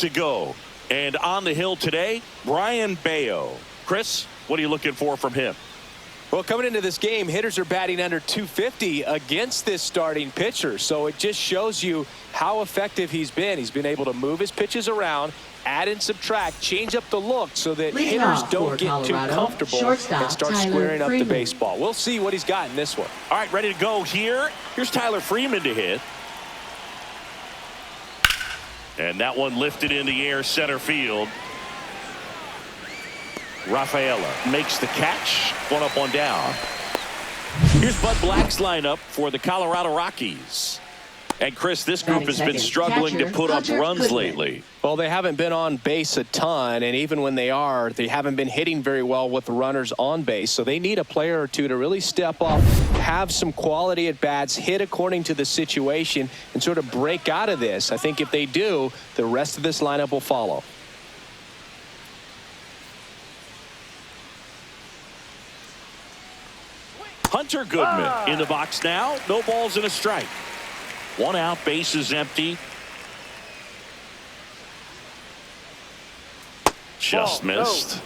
to go. And on the hill today, Brian Bayo. Chris, what are you looking for from him? Well, coming into this game, hitters are batting under 250 against this starting pitcher. So it just shows you how effective he's been. He's been able to move his pitches around, add and subtract, change up the look so that hitters don't get too comfortable and start squaring up the baseball. We'll see what he's got in this one. All right, ready to go here. Here's Tyler Freeman to hit. And that one lifted in the air, center field. Rafaela makes the catch. One up, one down. Here's Bud Black's lineup for the Colorado Rockies. And Chris, this group has been struggling to put up runs lately. Well, they haven't been on base a ton, and even when they are, they haven't been hitting very well with the runners on base. So they need a player or two to really step up, have some quality at bats, hit according to the situation, and sort of break out of this. I think if they do, the rest of this lineup will follow. Hunter Goodman in the box now. No balls and a strike. One out, base is empty. Just missed. No.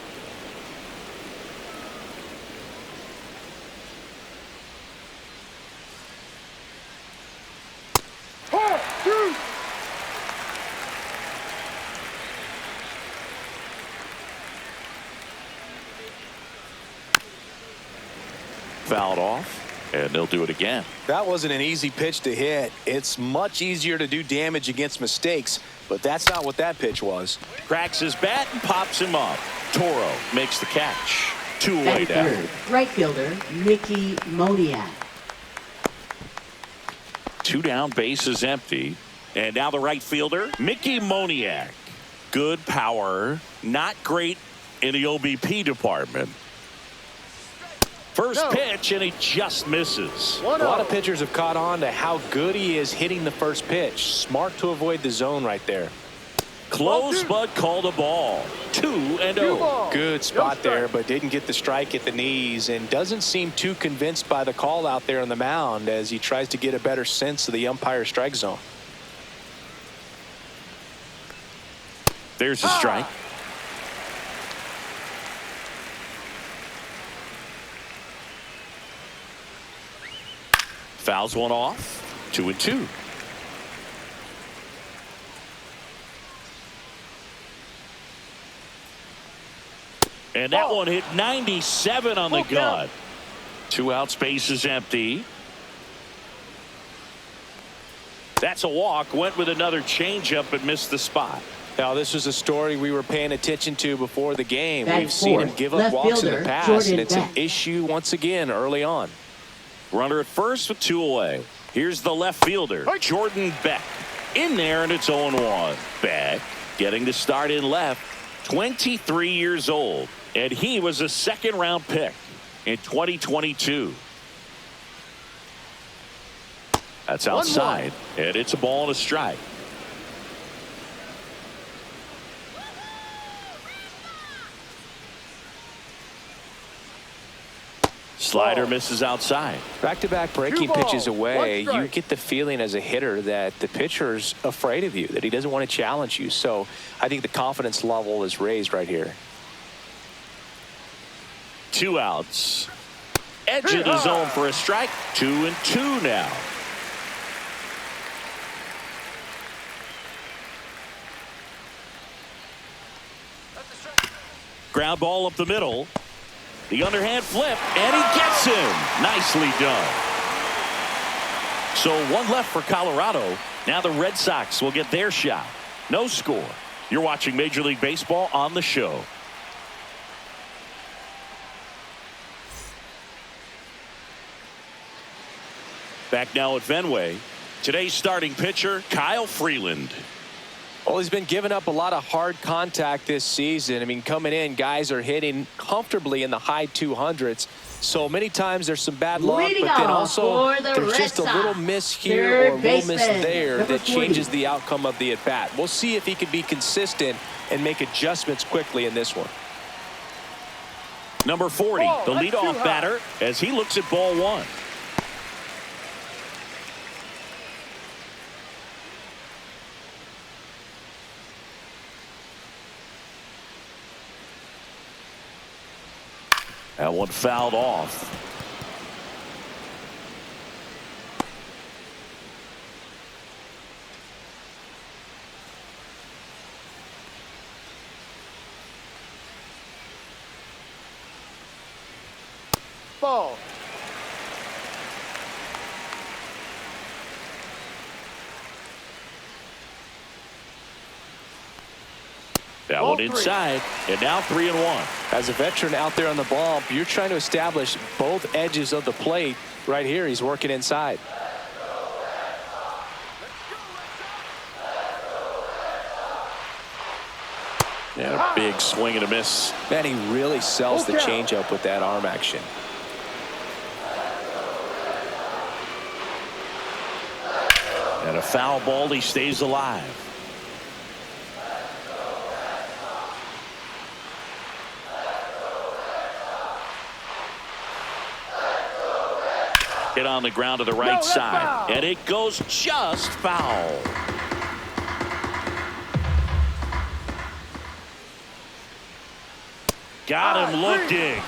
Fouled off, and they'll do it again. That wasn't an easy pitch to hit. It's much easier to do damage against mistakes, but that's not what that pitch was. Cracks his bat and pops him up. Toro makes the catch. Two away down. Right fielder Mickey Moniak. Two down, base is empty. And now the right fielder, Mickey Moniak. Good power, not great in the OBP department. First pitch, and he just misses. A lot of pitchers have caught on to how good he is hitting the first pitch. Smart to avoid the zone right there. Close, but called a ball. 2-0. Good spot there, but didn't get the strike at the knees and doesn't seem too convinced by the call out there on the mound as he tries to get a better sense of the umpire's strike zone. There's a strike. Fouls one off. 2-2. And that one hit 97 on the gun. 2 outs, base is empty. That's a walk. Went with another changeup but missed the spot. Now, this was a story we were paying attention to before the game. We've seen him give up walks in the past, and it's an issue once again early on. Runner at first with 2 away. Here's the left fielder, Jordan Beck. In there, and it's 0-1. Beck getting the start in left, 23 years old. And he was a second-round pick in 2022. That's outside, and it's a ball and a strike. Slider misses outside. Back-to-back breaking pitches away, you get the feeling as a hitter that the pitcher's afraid of you, that he doesn't want to challenge you. So I think the confidence level is raised right here. 2 outs. Edge of the zone for a strike. 2-2 now. Ground ball up the middle. The underhand flip, and he gets him. Nicely done. So 1 left for Colorado. Now the Red Sox will get their shot. No score. You're watching Major League Baseball on the show. Back now at Fenway. Today's starting pitcher, Kyle Freeland. Well, he's been giving up a lot of hard contact this season. I mean, coming in, guys are hitting comfortably in the high 200s. So many times there's some bad luck, but then also there's just a little miss here or a little miss there that changes the outcome of the at-bat. We'll see if he can be consistent and make adjustments quickly in this one. Number 40, the leadoff batter, as he looks at ball 1. That one fouled off. Ball. That one inside, and now 3-1. As a veteran out there on the ball, you're trying to establish both edges of the plate. Right here, he's working inside. And a big swing and a miss. Man, he really sells the changeup with that arm action. And a foul ball, he stays alive. Hit on the ground to the right side, and it goes just foul. Got him looking.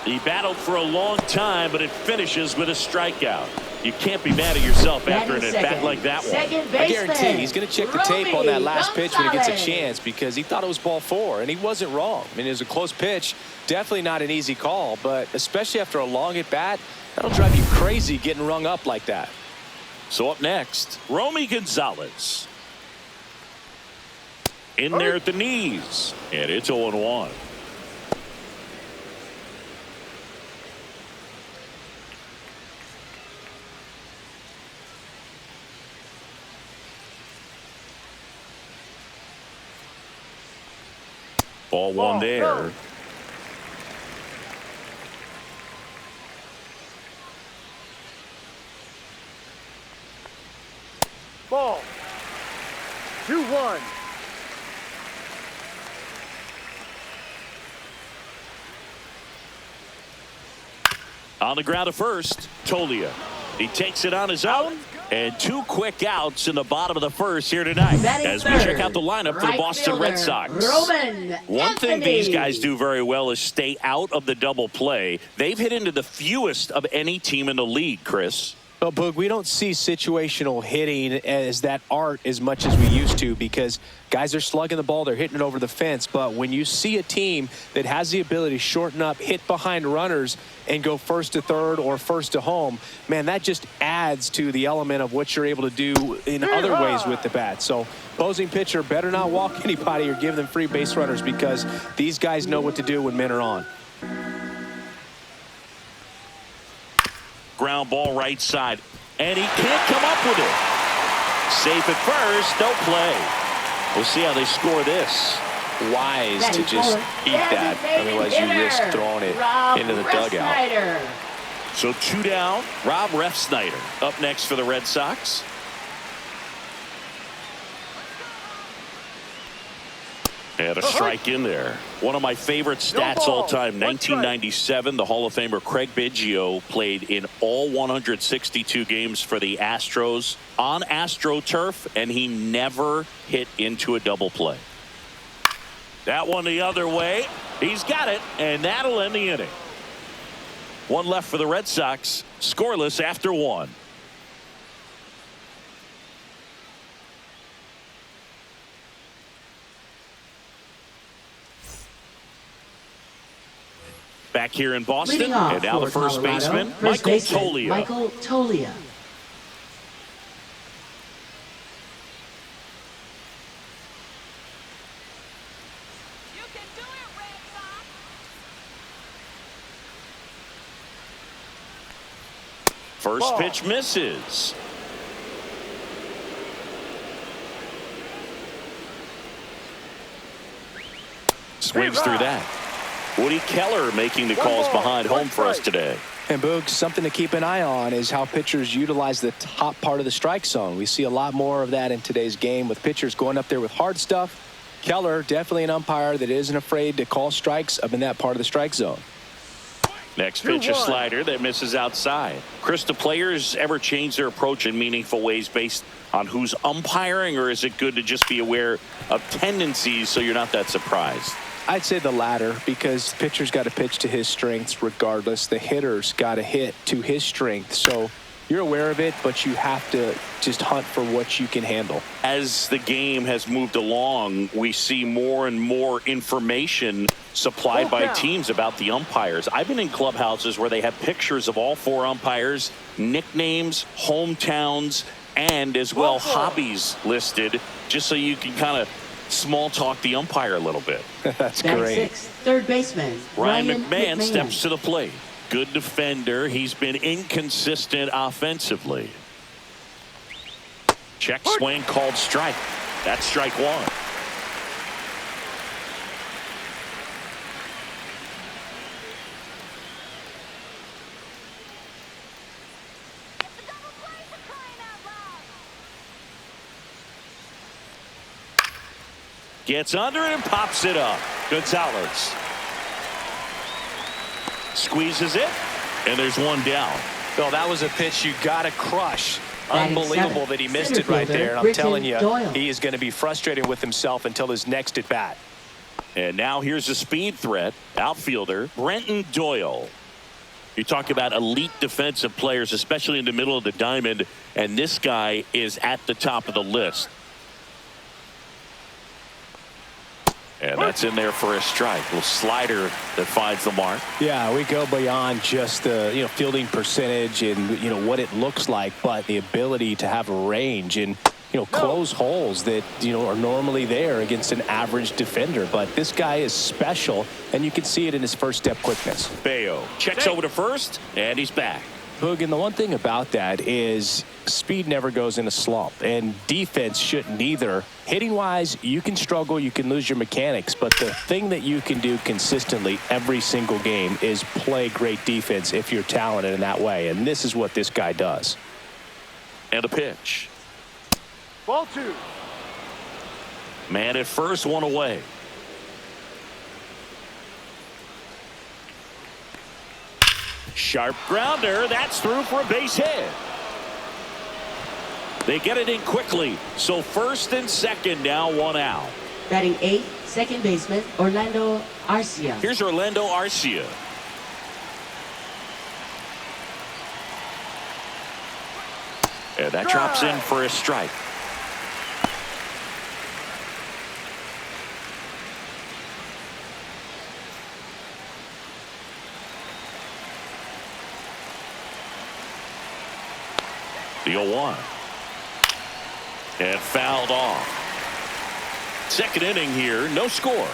He battled for a long time, but it finishes with a strikeout. You can't be mad at yourself after an at-bat like that one. I guarantee he's going to check the tape on that last pitch when he gets a chance, because he thought it was ball 4, and he wasn't wrong. I mean, it was a close pitch. Definitely not an easy call, but especially after a long at-bat, that'll drive you crazy getting rung up like that. So up next, Romy Gonzalez. In there at the knees, and it's 0-1. Ball one there. Ball. 2-1. On the ground at first, Tolia. He takes it on his own. And 2 quick outs in the bottom of the first here tonight as we check out the lineup for the Boston Red Sox. One thing these guys do very well is stay out of the double play. They've hit into the fewest of any team in the league, Chris. Well, Boog, we don't see situational hitting as that art as much as we used to, because guys are slugging the ball, they're hitting it over the fence. But when you see a team that has the ability to shorten up, hit behind runners, and go first to third or first to home, man, that just adds to the element of what you're able to do in other ways with the bat. So opposing pitcher better not walk anybody or give them free base runners, because these guys know what to do when men are on. Ground ball right side, and he can't come up with it. Safe at first, no play. We'll see how they score this. Wise to just eat that, otherwise you risk throwing it into the dugout. So 2 down. Rob Refsnyder up next for the Red Sox. And a strike in there. One of my favorite stats all time, 1997, the Hall of Famer Craig Biggio played in all 162 games for the Astros on AstroTurf, and he never hit into a double play. That one the other way. He's got it, and that'll end the inning. 1 left for the Red Sox, scoreless after 1. Back here in Boston, and now the first baseman, Michael Tolia. Michael Tolia. First pitch misses. Swings through that. Woody Keller making the calls behind home for us today. And Boog, something to keep an eye on is how pitchers utilize the top part of the strike zone. We see a lot more of that in today's game, with pitchers going up there with hard stuff. Keller, definitely an umpire that isn't afraid to call strikes up in that part of the strike zone. Next pitch, a slider that misses outside. Chris, do players ever change their approach in meaningful ways based on who's umpiring, or is it good to just be aware of tendencies so you're not that surprised? I'd say the latter, because pitcher's got to pitch to his strengths regardless. The hitter's got to hit to his strength. So you're aware of it, but you have to just hunt for what you can handle. As the game has moved along, we see more and more information supplied by teams about the umpires. I've been in clubhouses where they have pictures of all 4 umpires, nicknames, hometowns, and as well hobbies listed, just so you can kind of small talk the umpire a little bit. That's Batting great. 6th, third baseman Ryan McMahon steps to the plate. Good defender. He's been inconsistent offensively. Check swing called strike. That's strike 1. Gets under and pops it up. Gonzalez squeezes it, and there's one down. Bill, that was a pitch you got to crush. Batting Unbelievable 7th, that he missed it right there. And I'm Britton telling you, Doyle. he is going to be frustrated with himself until his next at bat. And now here's a speed threat. Outfielder Britton Doyle. You talk about elite defensive players, especially in the middle of the diamond, and this guy is at the top of the list. And that's in there for a strike. A little slider that finds the mark. Yeah, we go beyond just the fielding percentage and what it looks like, but the ability to have a range and close holes that are normally there against an average defender. But this guy is special, and you can see it in his first step quickness. Bayo checks over to first, and he's back. Hoog, and the one thing about that is speed never goes in a slump, and defense shouldn't either. Hitting wise, you can struggle, you can lose your mechanics, but the thing that you can do consistently every single game is play great defense if you're talented in that way, and this is what this guy does. And a pitch. Ball 2. Man at first, one away. Sharp grounder. That's through for a base hit. They get it in quickly. So first and second now, one out. Batting 8th, second baseman Orlando Arcia. Here's Orlando Arcia. And that drops in for a strike. The 0-1. And fouled off. Second inning here, no score.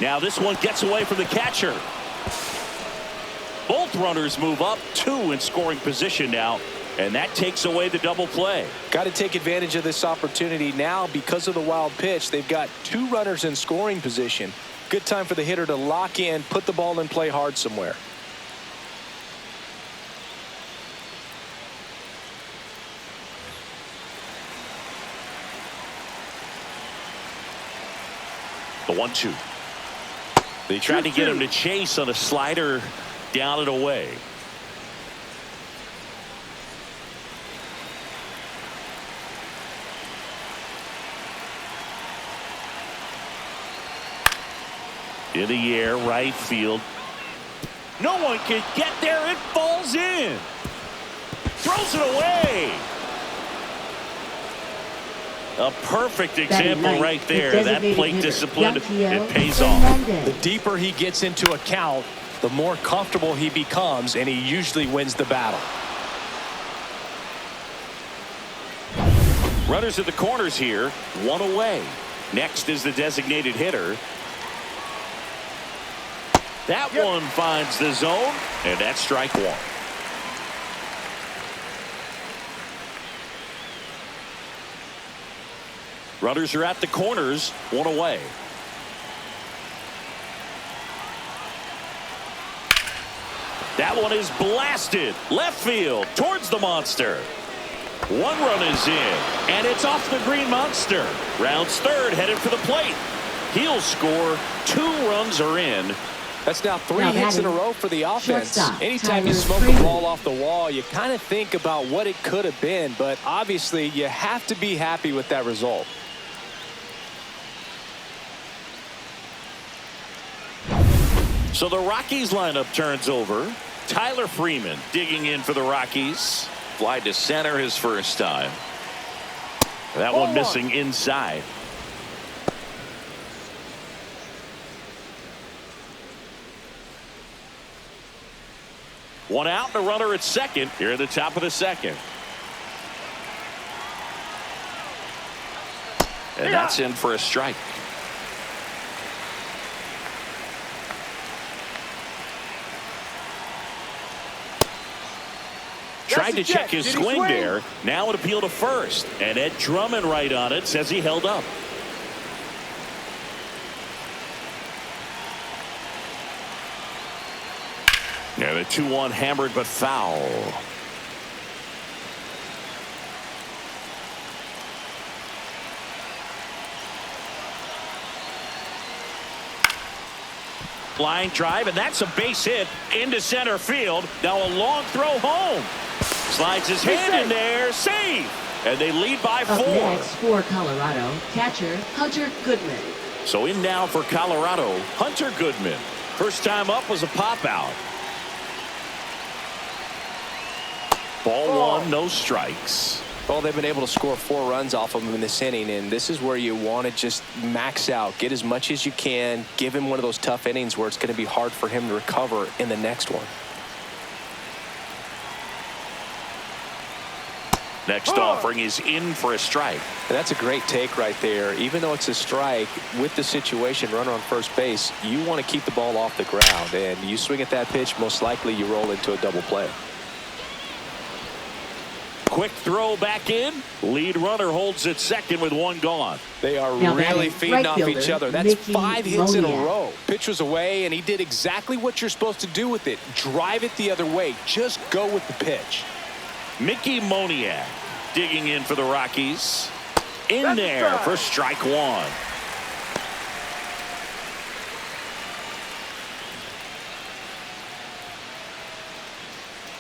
Now this one gets away from the catcher. Both runners move up, 2 in scoring position now, and that takes away the double play. Got to take advantage of this opportunity now because of the wild pitch. They've got 2 runners in scoring position. Good time for the hitter to lock in, put the ball in play hard somewhere. The 1-2. They tried to get him to chase on a slider down and away. In the air, right field. No one can get there. It falls in. Throws it away. A perfect example right there. That plate discipline, it pays off. The deeper he gets into a count, the more comfortable he becomes, and he usually wins the battle. Runners at the corners here, 1 away. Next is the designated hitter. That one finds the zone, and that's strike 1. Runners are at the corners, 1 away. That one is blasted left field towards the monster. One run is in, and it's off the green monster. Rounds third, headed for the plate. He'll score. 2 runs are in. That's now 3 hits in a row for the offense. Shortstop, Anytime you smoke a ball off the wall, you kind of think about what it could have been, but obviously you have to be happy with that result. So the Rockies lineup turns over. Tyler Freeman digging in for the Rockies. Fly to center his first time. That one missing inside. One out and a runner at second here at the top of the second. And that's in for a strike. Tried to check his swing there. Now an appeal to first. And Ed Drummond right on it says he held up. Yeah, the 2-1 hammered but foul. Line drive, and that's a base hit into center field. Now a long throw home. Slides his hand in there. Save. And they lead by 4. Up next for Colorado, catcher Hunter Goodman. So in now for Colorado, Hunter Goodman. First time up was a pop out. Ball 1, no strikes. Well, they've been able to score 4 runs off of him in this inning, and this is where you want to just max out, get as much as you can, give him one of those tough innings where it's going to be hard for him to recover in the next one. Next offering is in for a strike. And that's a great take right there. Even though it's a strike, with the situation, runner on first base, you want to keep the ball off the ground, and you swing at that pitch, most likely you roll into a double play. Quick throw back in. Lead runner holds at second with 1 gone. They are really feeding off each other. That's 5 hits in a row. Pitch was away, and he did exactly what you're supposed to do with it. Drive it the other way. Just go with the pitch. Mickey Moniak digging in for the Rockies. In there for strike 1.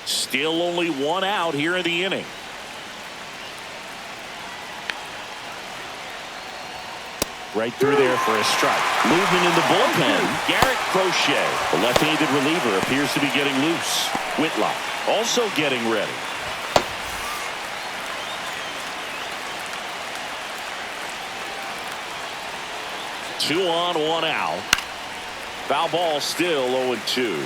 Still only 1 out here in the inning. Right through there for a strike. Movement in the bullpen. Garrett Crochet, the left-handed reliever, appears to be getting loose. Whitlock also getting ready. Two on, 1 out. Foul ball still 0-2.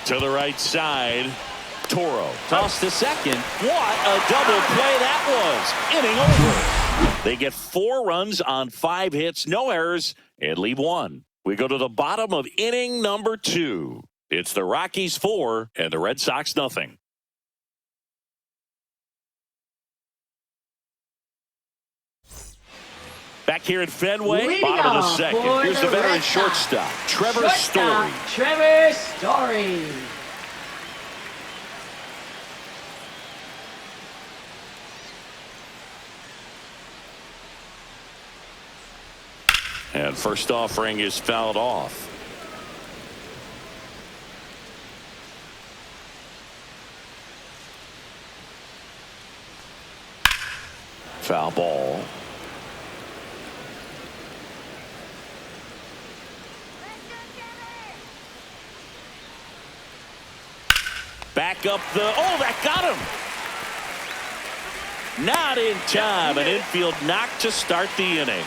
To the right side. Toro tossed to second. What a double play that was. Inning over. They get 4 runs on 5 hits, no errors, and leave 1. We go to the bottom of inning number 2. It's the Rockies 4 and the Red Sox nothing. Back here at Fenway, bottom of the second. Here's the veteran shortstop, Trevor Story. Trevor Story. And first offering is fouled off. Foul ball. Back up the, that got him. Not in time. An infield knock to start the inning.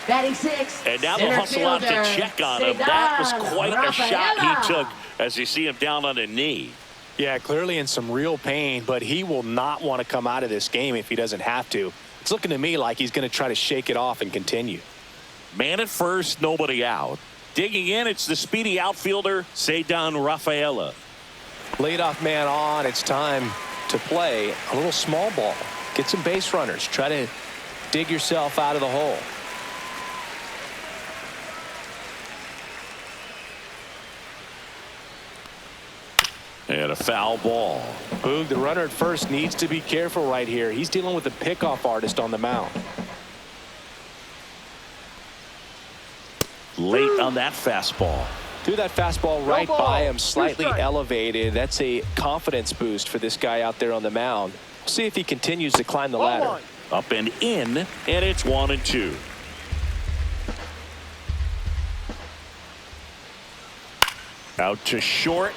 Batting 6. And now they'll hustle out to check on him. That was quite a shot he took as you see him down on a knee. Yeah, clearly in some real pain, but he will not want to come out of this game if he doesn't have to. It's looking to me like he's going to try to shake it off and continue. Man at first, nobody out. Digging in, it's the speedy outfielder, Ceddanne Rafaela. Leadoff man on. It's time to play a little small ball. Get some base runners. Try to dig yourself out of the hole. And a foul ball. Boog, the runner at first needs to be careful right here. He's dealing with a pickoff artist on the mound. Late on that fastball. Threw that fastball right by him, slightly strike. elevated. That's a confidence boost for this guy out there on the mound. See if he continues to climb the ladder. Up and in, and it's 1-2. Out to short.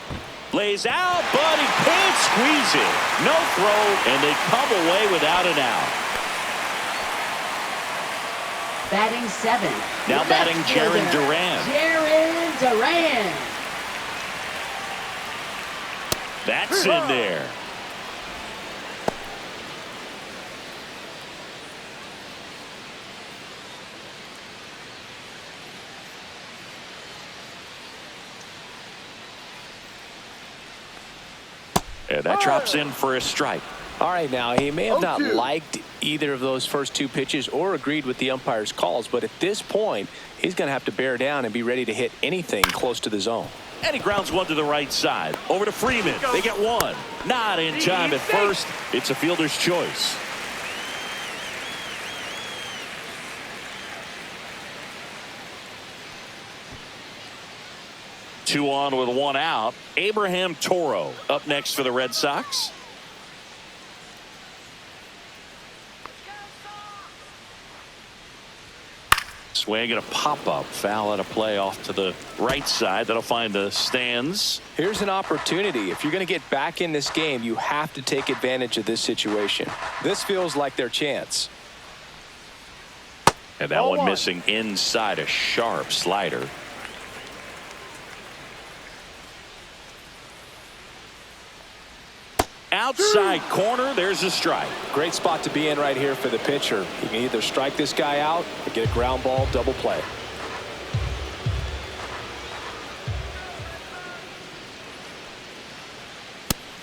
Lays out, but he can't squeeze it. No throw, and they come away without an out. Batting 7. Now left batting Jaron fielder, Duran. Jaron Duran. That's in there. And that drops in for a strike. All right, now, he may have not 0-2. liked either of those first two pitches or agreed with the umpire's calls, but at this point, he's going to have to bear down and be ready to hit anything close to the zone. And he grounds one to the right side. Over to Freeman. They get one. Not in time at first. It's a fielder's choice. Two on with one out. Abraham Toro up next for the Red Sox. Swing and a pop-up. Foul at a play off to the right side. That'll find the stands. Here's an opportunity. If you're going to get back in this game, you have to take advantage of this situation. This feels like their chance. And that one missing inside, a sharp slider. Outside corner, there's a strike. Great spot to be in right here for the pitcher. He can either strike this guy out or get a ground ball double play.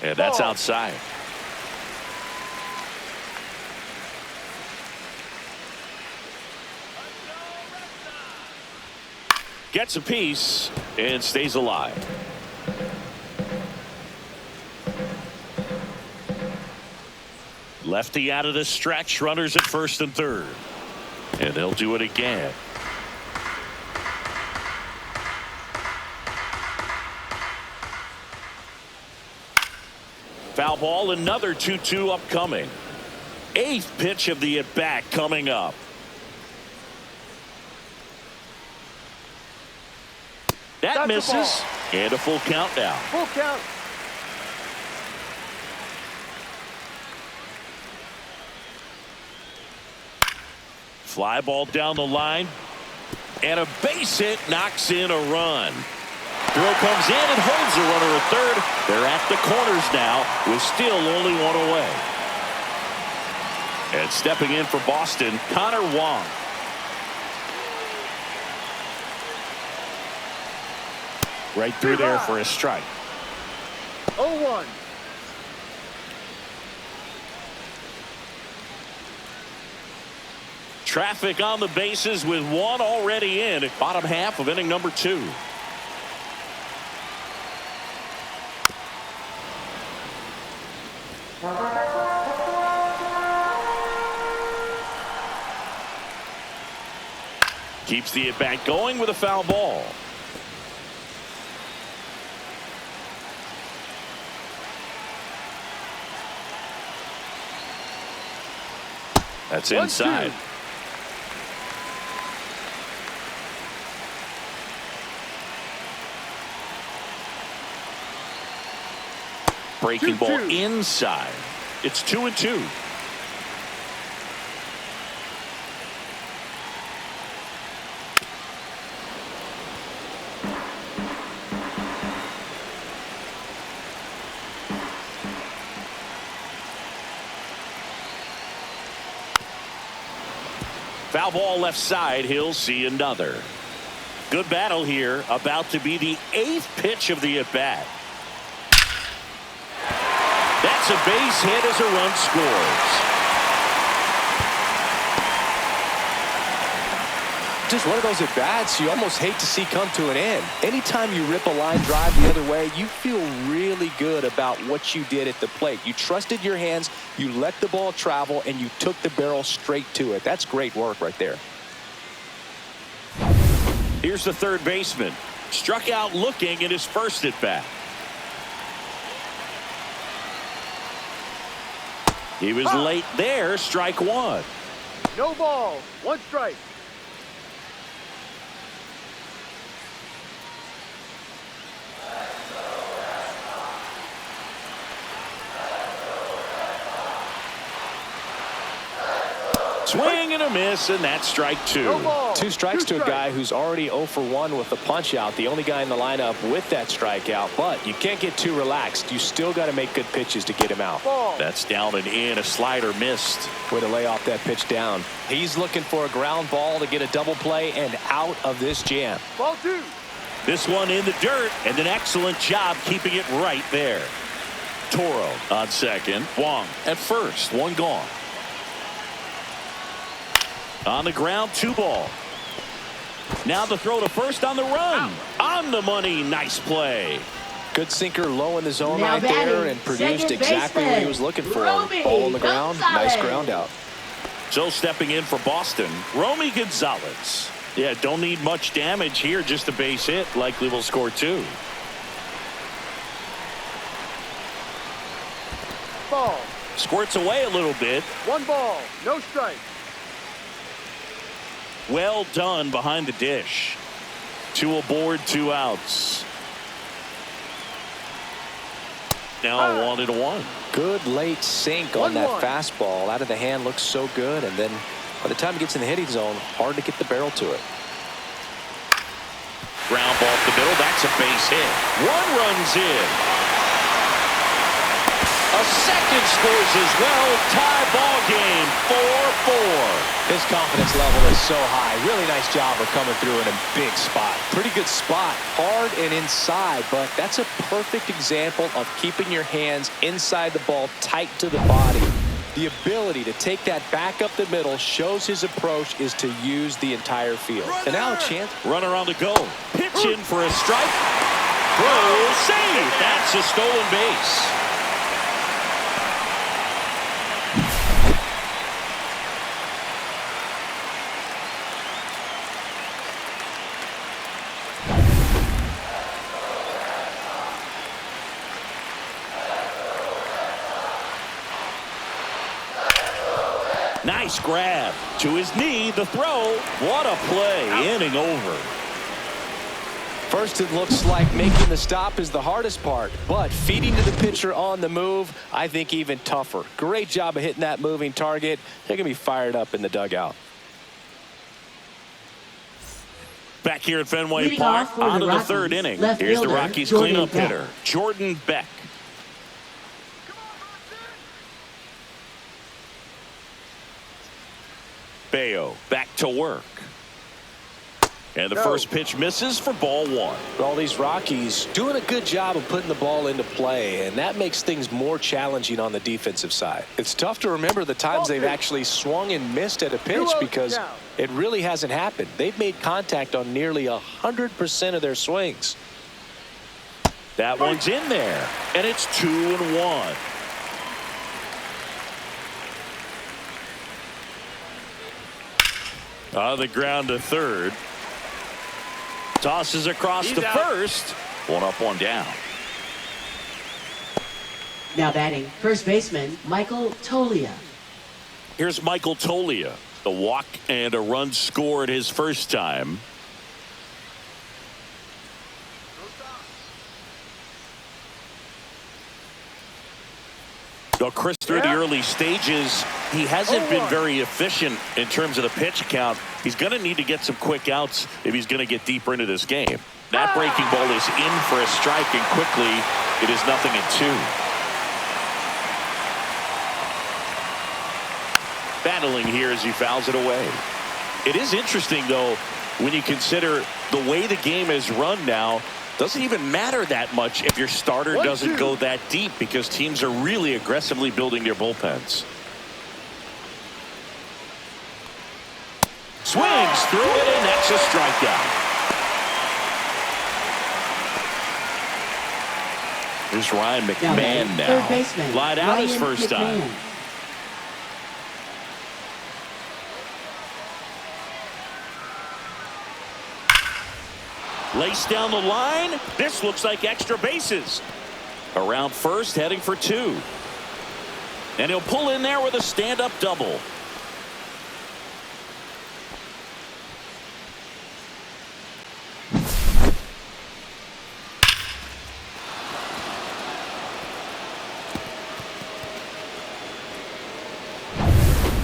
And that's outside. Gets a piece and stays alive. Lefty out of the stretch. Runners at first and third. And they'll do it again. Foul ball, another 2-2 upcoming. Eighth pitch of the at-bat coming up. That misses. And a full count now. Full count. Fly ball down the line. And a base hit knocks in a run. Throw comes in and holds the runner at third. They're at the corners now with still only one away. And stepping in for Boston, Connor Wong. Right through there for a strike. 0-1. Traffic on the bases with one already in at bottom half of inning number 2. Keeps the at-bat going with a foul ball. That's inside. 1-2. Breaking 2-2. ball inside. It's 2-2. Foul ball left side. He'll see another. Good battle here. About to be the 8th pitch of the at-bat. That's a base hit as a run scores. just one of those at-bats you almost hate to see come to an end. Anytime you rip a line drive the other way, you feel really good about what you did at the plate. You trusted your hands, you let the ball travel, and you took the barrel straight to it. That's great work right there. Here's the third baseman. Struck out looking in his first at-bat. He was late there, strike one. No ball, one strike. Swing and a miss, and that's strike two. No ball. Two strikes to a guy who's already 0 for 1 with a punch out. The only guy in the lineup with that strikeout. But you can't get too relaxed. You still got to make good pitches to get him out. Ball. That's down and in. A slider missed. Way to lay off that pitch down. He's looking for a ground ball to get a double play and out of this jam. Ball two. This one in the dirt, and an excellent job keeping it right there. Toro on second. Wong at first. One gone. On the ground, 2 ball. Now the throw to first on the run. On the money. Nice play. Good sinker low in the zone Now right batting, there and produced second exactly what he baseman, was looking for. Romy Ball on the ground. Nice Gonzalez. ground out. So stepping in for Boston, Romy Gonzalez. Yeah, don't need much damage here. Just a base hit. Likely will score 2. Ball. Squirts away a little bit. One ball, no strike. Well done behind the dish. 2 aboard, 2 outs. Now 1 and 1. Good late sink on that 1-1. fastball. Out of the hand, looks so good. And then by the time it gets in the hitting zone, hard to get the barrel to it. Ground ball up the middle. That's a base hit. 1 runs in. A second scores as well. Tie ball game. 4-4. His confidence level is so high. Really nice job of coming through in a big spot. Pretty good spot. Hard and inside, but that's a perfect example of keeping your hands inside the ball tight to the body. The ability to take that back up the middle shows his approach is to use the entire field. And now a chance. Runner on the go. Pitch in for a strike. Throw save. That's a stolen base. Nice grab to his knee. The throw. What a play. Inning over. First, it looks like making the stop is the hardest part, but feeding to the pitcher on the move, I think even tougher. Great job of hitting that moving target. They're going to be fired up in the dugout. Back here at Fenway Leading Park, off for on the to the Rockies, third inning. left Here's the fielder, Rockies Jordan cleanup Beck. hitter, Jordan Beck. Bayo back to work. And the first pitch misses for ball 1. All these Rockies doing a good job of putting the ball into play, and that makes things more challenging on the defensive side. It's tough to remember the times they've actually swung and missed at a pitch because it really hasn't happened. They've made contact on nearly 100% of their swings. That one's in there, and it's 2-1. On the ground to third. Tosses across to first. 1 up, 1 down. Now batting, first baseman, Michael Tolia. Here's Michael Tolia. The walk and a run scored his first time. Though Chris, through the early stages, he hasn't been very efficient in terms of the pitch count. He's going to need to get some quick outs if he's going to get deeper into this game. That breaking ball is in for a strike, and quickly it is 0-2. Battling here as he fouls it away. It is interesting, though, when you consider the way the game is run now. Doesn't even matter that much if your starter doesn't go that deep, because teams are really aggressively building their bullpens. Swings through it, and that's a strikeout. Here's Ryan McMahon now. Third baseman, Lied out his first time. Lace down the line. This looks like extra bases. Around first, heading for two. And he'll pull in there with a stand-up double.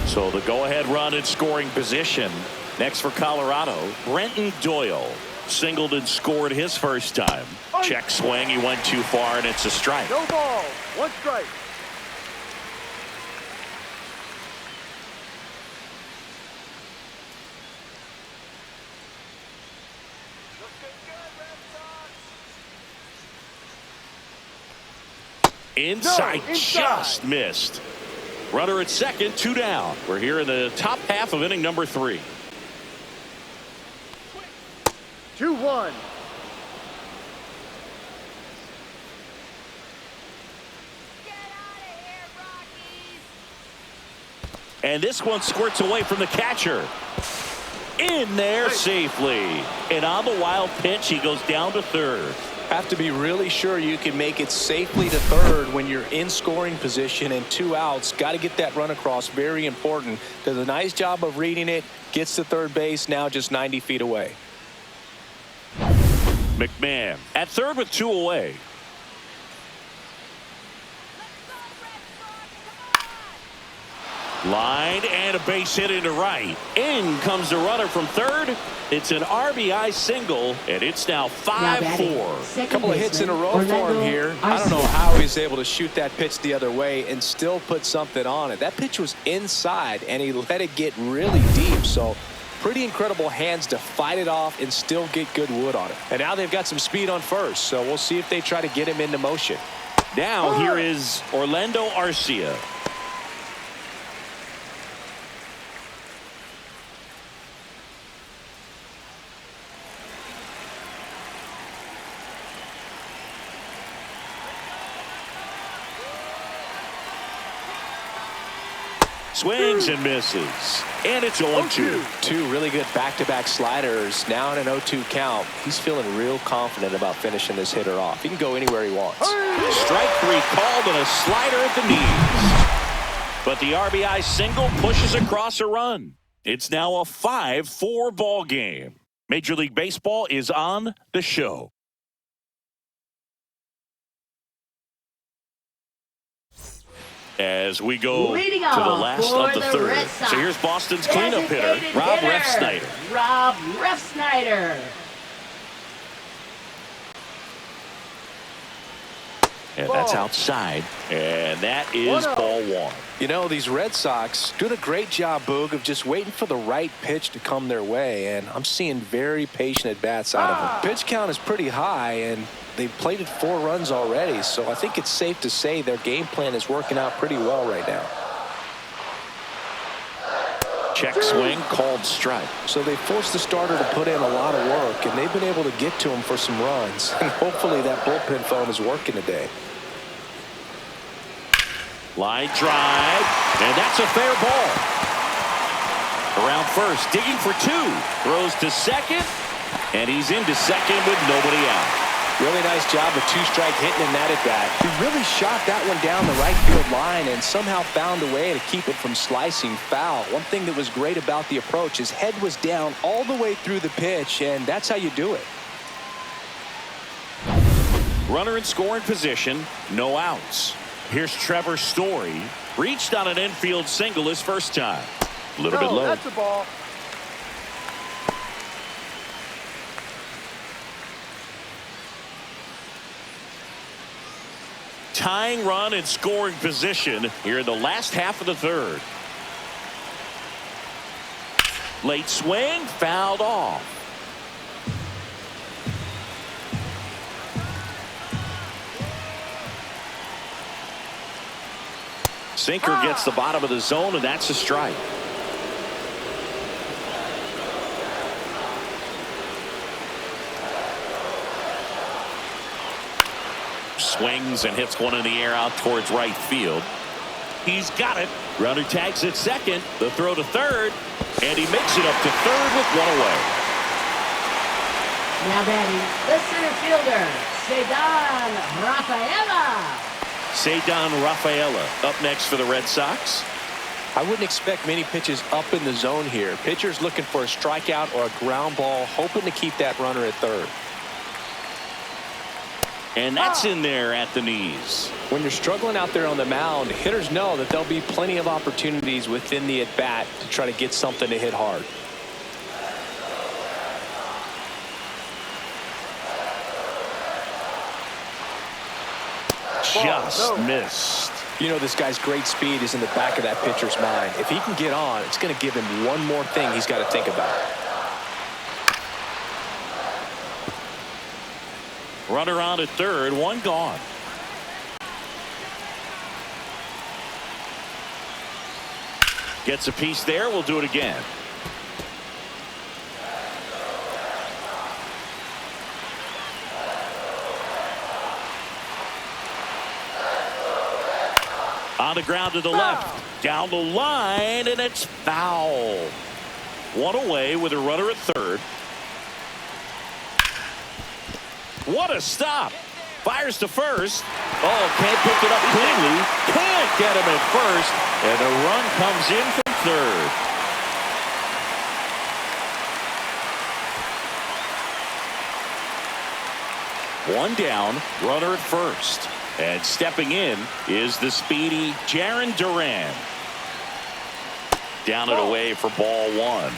So the go-ahead run in scoring position. Next for Colorado, Brenton Doyle. Singled and scored his first time. Check swing. He went too far, and it's a strike. No ball. One strike. Inside, No, inside. just missed. Runner at second, 2 down. We're here in the top half of inning number 3. 2-1. And this one squirts away from the catcher. In there safely. And on the wild pitch, he goes down to third. Have to be really sure you can make it safely to third when you're in scoring position and 2 outs. Got to get that run across. Very important. Does a nice job of reading it. Gets to third base. Now just 90 feet away. McMahon at third with 2 away. Line and a base hit into right. In comes the runner from third. It's an RBI single, and it's now 5-4. A couple of hits in a row for him here. I don't know how he's able to shoot that pitch the other way and still put something on it. That pitch was inside, and he let it get really deep. So pretty incredible hands to fight it off and still get good wood on it. And now they've got some speed on first, so we'll see if they try to get him into motion. Now here is Orlando Arcia. Swings and misses. And it's 0-2. 2 really good back-to-back sliders. Now in an 0-2 count. He's feeling real confident about finishing this hitter off. He can go anywhere he wants. Strike 3 called and a slider at the knees. But the RBI single pushes across a run. It's now a 5-4 ball game. Major League Baseball is on the show. As we go to the last of the third. So here's Boston's cleanup hitter, Rob Refsnyder. Rob Refsnyder. And that's outside. And that is ball 1. You know, these Red Sox doing a great job, Boog, of just waiting for the right pitch to come their way. And I'm seeing very patient at-bats out of them. Pitch count is pretty high, and they've plated 4 runs already. So I think it's safe to say their game plan is working out pretty well right now. Check swing, called strike. So they forced the starter to put in a lot of work, and they've been able to get to him for some runs. And hopefully that bullpen phone is working today. Line drive, and that's a fair ball. Around first, digging for 2. Throws to second, and he's into second with nobody out. Really nice job of 2-strike hitting in that at bat. He really shot that one down the right field line and somehow found a way to keep it from slicing foul. One thing that was great about the approach, his head was down all the way through the pitch, and that's how you do it. Runner in scoring position, no outs. Here's Trevor Story. Reached on an infield single his first time. A little bit low. That's a ball. Tying run in scoring position here in the last half of the third. Late swing, fouled off. Sinker gets the bottom of the zone, and that's a strike. Swings and hits one in the air out towards right field. He's got it. Runner tags at second. The throw to third. And he makes it up to third with one away. Now batting, the center fielder, Cedar Rafaela. Cedar Rafaela up next for the Red Sox. I wouldn't expect many pitches up in the zone here. Pitcher's looking for a strikeout or a ground ball, hoping to keep that runner at third. And that's in there at the knees. When you're struggling out there on the mound, hitters know that there'll be plenty of opportunities within the at-bat to try to get something to hit hard. Just missed. You know, this guy's great speed is in the back of that pitcher's mind. If he can get on, it's going to give him one more thing he's got to think about. Runner on at third, one gone. Gets a piece there. We'll do it again. On the ground to the left, down the line, and it's foul. One away with a runner at third. What a stop. Fires to first. Oh, can't pick it up cleanly. Can't get him at first. And a run comes in from third. One down, runner at first. And stepping in is the speedy Jarren Duran. Down and away for ball one.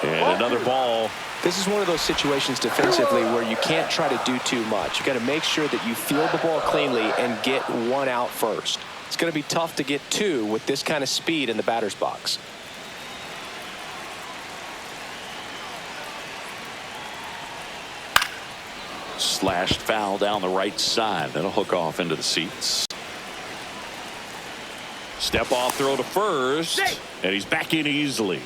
And another ball. This is one of those situations defensively where you can't try to do too much. You got to make sure that you field the ball cleanly and get one out first. It's going to be tough to get two with this kind of speed in the batter's box. Slashed foul down the right side. That'll hook off into the seats. Step off throw to first. And he's back in easily.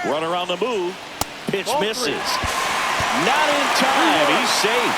Runner on the move. Pitch misses. Not in time. He's safe.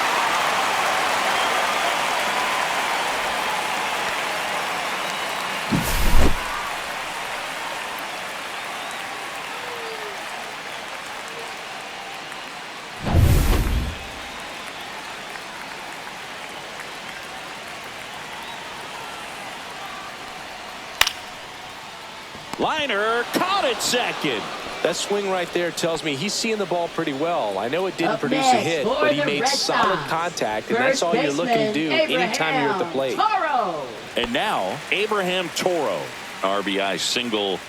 Liner caught it second. That swing right there tells me he's seeing the ball pretty well. I know it didn't produce a hit, but he made solid contact, and that's all you're looking to do anytime you're at the plate. And now, Abraham Toro. RBI single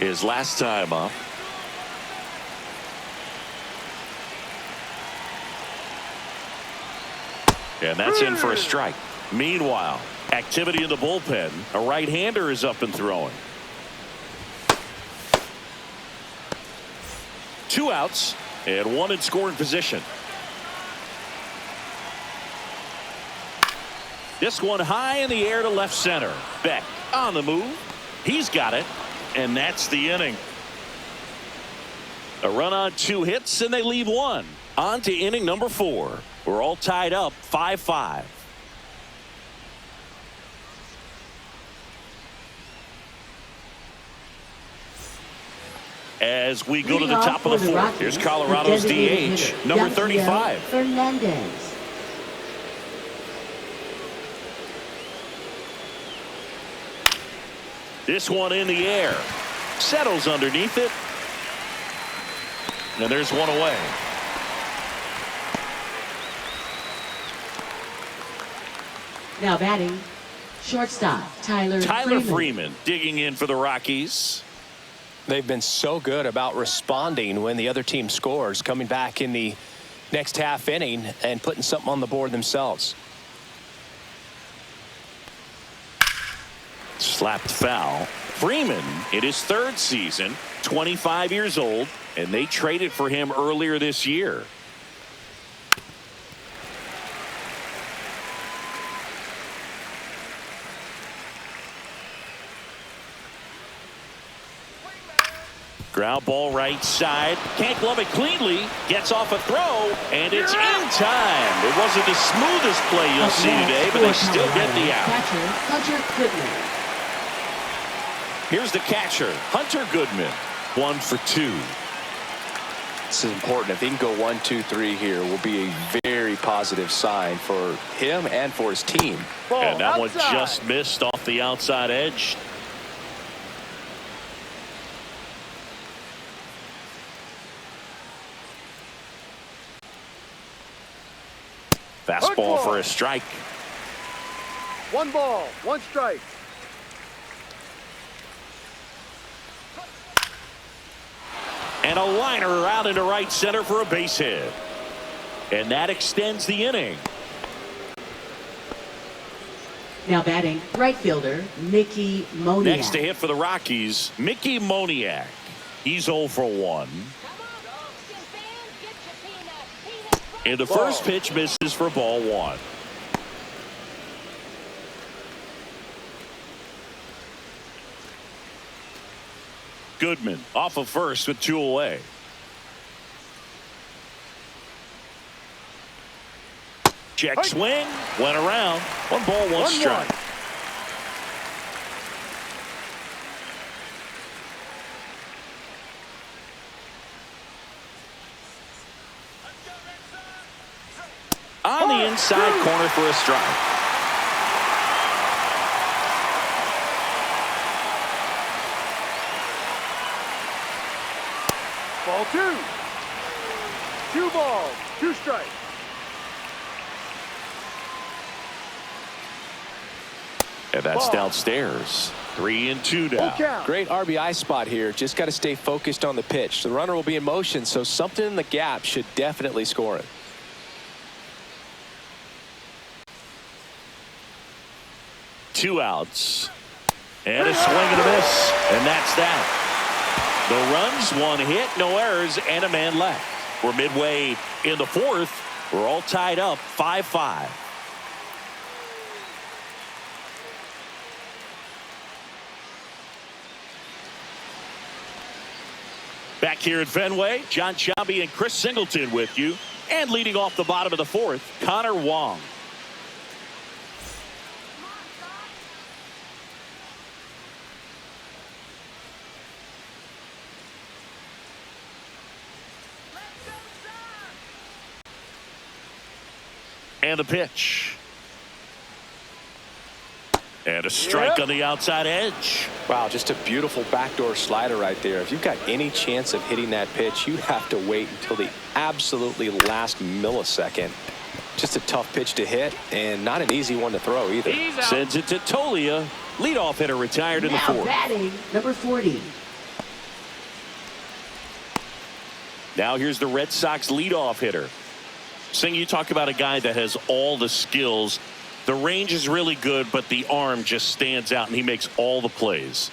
his last time up. And that's in for a strike. Meanwhile, activity in the bullpen. A right-hander is up and throwing. 2 outs and 1 in scoring position. This one high in the air to left center. Beck on the move. He's got it. And that's the inning. A run on 2 hits and they leave 1. On to inning number 4. We're all tied up 5-5. As we go to the top of the 4th, here's Colorado's DH, number 35. Fernandez. This one in the air. Settles underneath it. And there's one away. Now batting, shortstop, Tyler Freeman digging in for the Rockies. They've been so good about responding when the other team scores, coming back in the next half inning and putting something on the board themselves. Slapped foul. Freeman in his 3rd season, 25 years old, and they traded for him earlier this year. Ground ball right side. Can't glove it cleanly. Gets off a throw, and it's in time. It wasn't the smoothest play you'll see today, but they still get the out. Catcher, Hunter Goodman. Here's the catcher, Hunter Goodman. 1 for 2. This is important. If he can go 1, 2, 3 here, will be a very positive sign for him and for his team. Ball And that one outside. just missed off the outside edge. Fastball for a strike. 1 ball, 1 strike. And a liner out into right center for a base hit. And that extends the inning. Now batting, right fielder, Mickey Moniak. Next to hit for the Rockies, Mickey Moniak. He's 0 for 1. And the first pitch misses for ball 1. Goodman off of first with 2 away. Check swing, went around. 1 ball, 1 strike. On the inside corner for a strike. Ball 2. 2 balls, 2 strikes. And that's downstairs. 3 and 2 Full down. count. Great RBI spot here. Just got to stay focused on the pitch. The runner will be in motion, so something in the gap should definitely score it. Two outs. And a swing and a miss. And that's that. No runs, 1 hit, no errors, and a man left. We're midway in the 4th. We're all tied up 5-5. Back here at Fenway, John Shelby and Chris Singleton with you. And leading off the bottom of the 4th, Connor Wong. And the pitch. And a strike on the outside edge. Wow, just a beautiful backdoor slider right there. If you've got any chance of hitting that pitch, you have to wait until the absolutely last millisecond. Just a tough pitch to hit, and not an easy one to throw either. Sends it to Tolia. Leadoff hitter retired in the Now 4th. batting, number 40. Now here's the Red Sox leadoff hitter. Sing, you talk about a guy that has all the skills. The range is really good, but the arm just stands out, and he makes all the plays.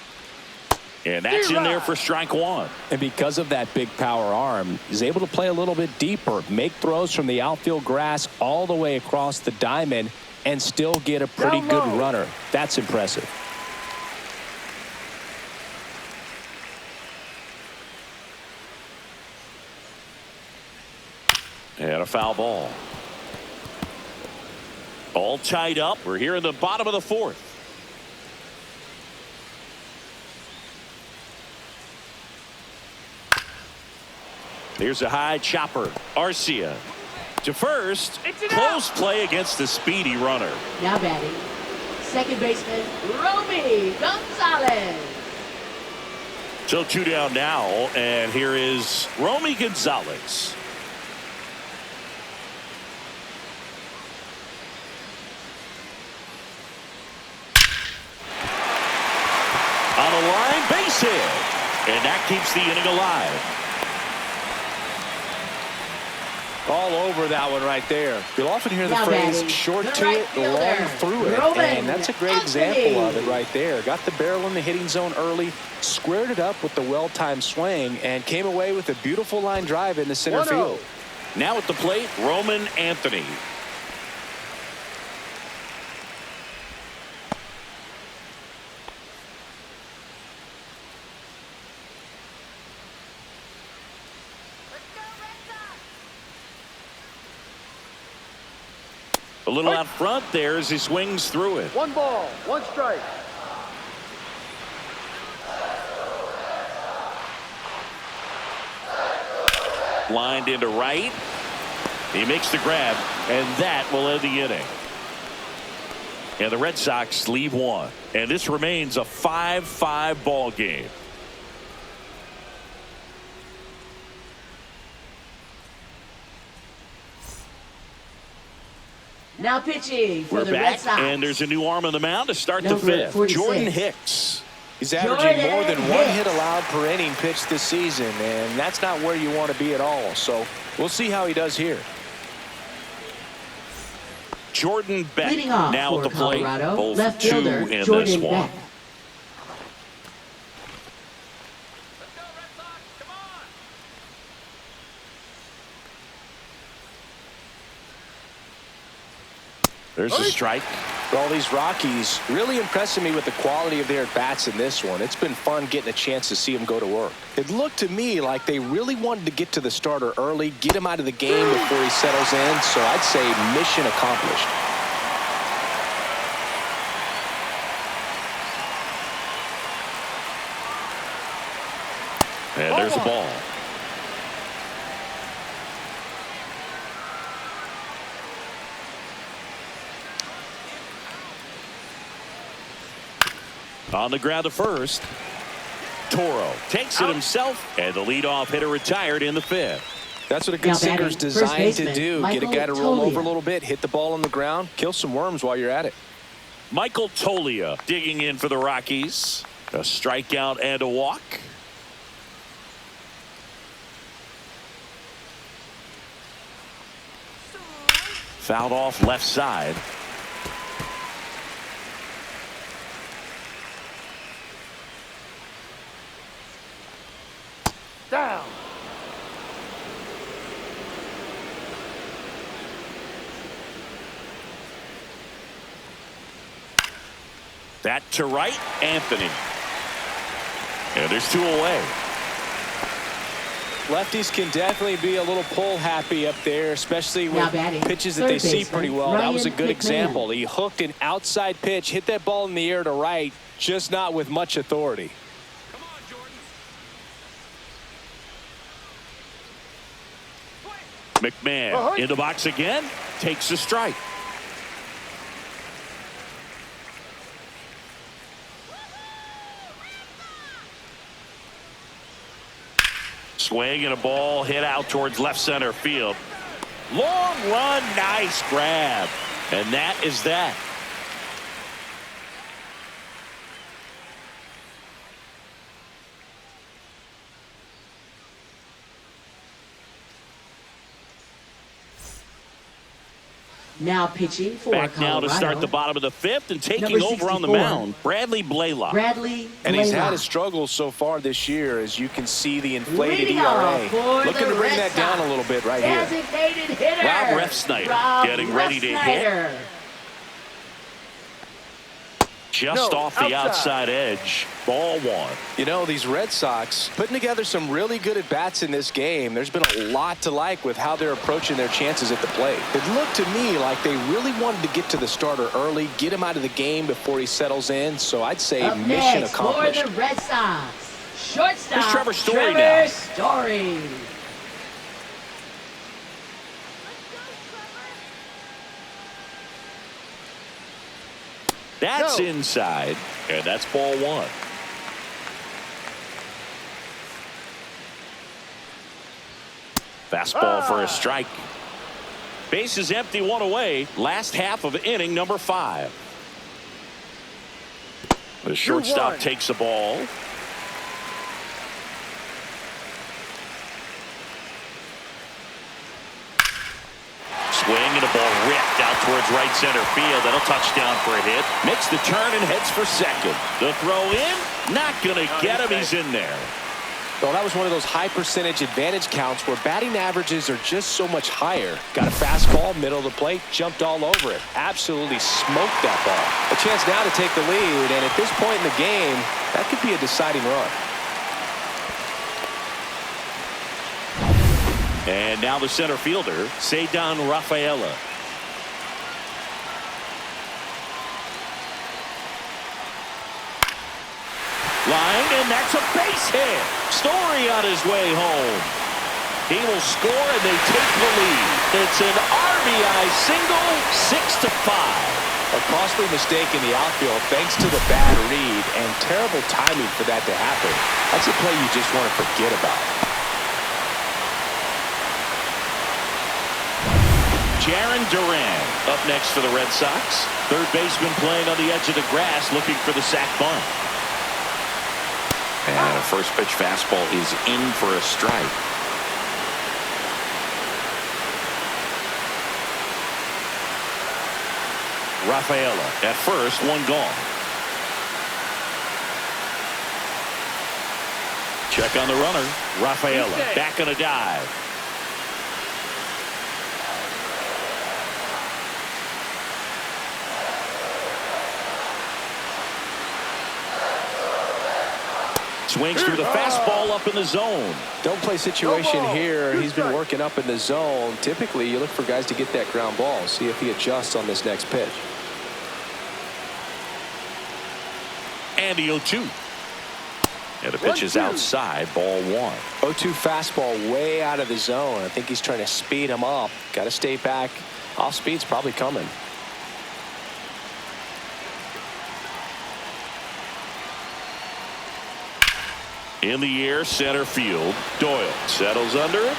And that's in there for strike 1. And because of that big power arm, he's able to play a little bit deeper, make throws from the outfield grass all the way across the diamond, and still get a pretty good runner. That's impressive. And a foul ball. All tied up. We're here in the bottom of the 4th. Here's a high chopper. Arcia to first. Close play against the speedy runner. Now batting, second baseman, Romy Gonzalez. So 2 down now, and here is Romy Gonzalez. On the line, base hit. And that keeps the inning alive. All over that one right there. You'll often hear the phrase short to it, long through it. And that's a great example of it right there. Got the barrel in the hitting zone early, squared it up with the well-timed swing, and came away with a beautiful line drive into center field. Now at the plate, Roman Anthony. A little out front there as he swings through it. 1 ball, 1 strike. Lined into right. He makes the grab, and that will end the inning. And the Red Sox leave one. And this remains a 5-5 ball game. Now pitching for We're the back, Red Sox. and there's a new arm on the mound to start the Number fifth. 46. Jordan Hicks. He's averaging more than 1 hit allowed per inning pitched this season, and that's not where you want to be at all. So we'll see how he does here. Jordan Beck Leading off now at the plate. Colorado, Both left 2 fielder in this Jordan one. Beck. There's a strike. Well, these Rockies really impressing me with the quality of their at-bats in this one. It's been fun getting a chance to see them go to work. It looked to me like they really wanted to get to the starter early, get him out of the game before he settles in. So I'd say mission accomplished. And there's a ball. On the ground to first. Toro takes it himself, and the leadoff hitter retired in the 5th. That's what a good sinker's designed to do. Get a guy to roll over a little bit, hit the ball on the ground, kill some worms while you're at it. Michael Tolia digging in for the Rockies. A strikeout and a walk. Fouled off left side. Down. That to right, Anthony. And there's 2 away. Lefties can definitely be a little pull happy up there, especially with pitches that they see pretty well. That was a good example. He hooked an outside pitch, hit that ball in the air to right, just not with much authority. McMahon in the box again, takes a strike. Swing and a ball hit out towards left center field. Long run, nice grab. And that is that. Now pitching for Back Colorado. now to start the bottom of the 5th and taking over on the mound, Bradley Blaylock. And he's had his struggles so far this year, as you can see the inflated ERA. Looking to bring that down a little bit right here. Designated hitter, Rob Refsnyder getting ready to hit. Just off the outside edge. Ball 1. You know, these Red Sox putting together some really good at-bats in this game. There's been a lot to like with how they're approaching their chances at the plate. It looked to me like they really wanted to get to the starter early, get him out of the game before he settles in. So I'd say mission accomplished. For the Red Sox, shortstop Here's Trevor Story now. Story. That's inside, and that's ball 1. Fastball for a strike. Base is empty, 1 away. Last half of inning number 5. The shortstop takes the ball. Swing and a ball ripped out towards right center field. That'll touch down for a hit. Makes the turn and heads for second. The throw in, not going to get him. He's in there. Well, that was one of those high percentage advantage counts where batting averages are just so much higher. Got a fastball, middle of the plate, jumped all over it. Absolutely smoked that ball. A chance now to take the lead, and at this point in the game, that could be a deciding run. And now the center fielder, Ceddanne Rafaela. Line, and that's a base hit. Story on his way home. He will score, and they take the lead. It's an RBI single, 6-5. A costly mistake in the outfield thanks to the bad read and terrible timing for that to happen. That's a play you just want to forget about. Jarren Duran up next for the Red Sox. Third baseman playing on the edge of the grass looking for the sac bunt. And a first pitch fastball is in for a strike. Rafaela at first, one gone. Check on the runner. Rafaela back on a dive. Swings through the fastball up in the zone. Don't play situation here. He's been working up in the zone. Typically, you look for guys to get that ground ball. See if he adjusts on this next pitch. And the 0-2. And the pitch is outside, ball one. 0-2 fastball way out of the zone. I think he's trying to speed him up. Got to stay back. Off speed's probably coming. In the air, center field. Doyle settles under it,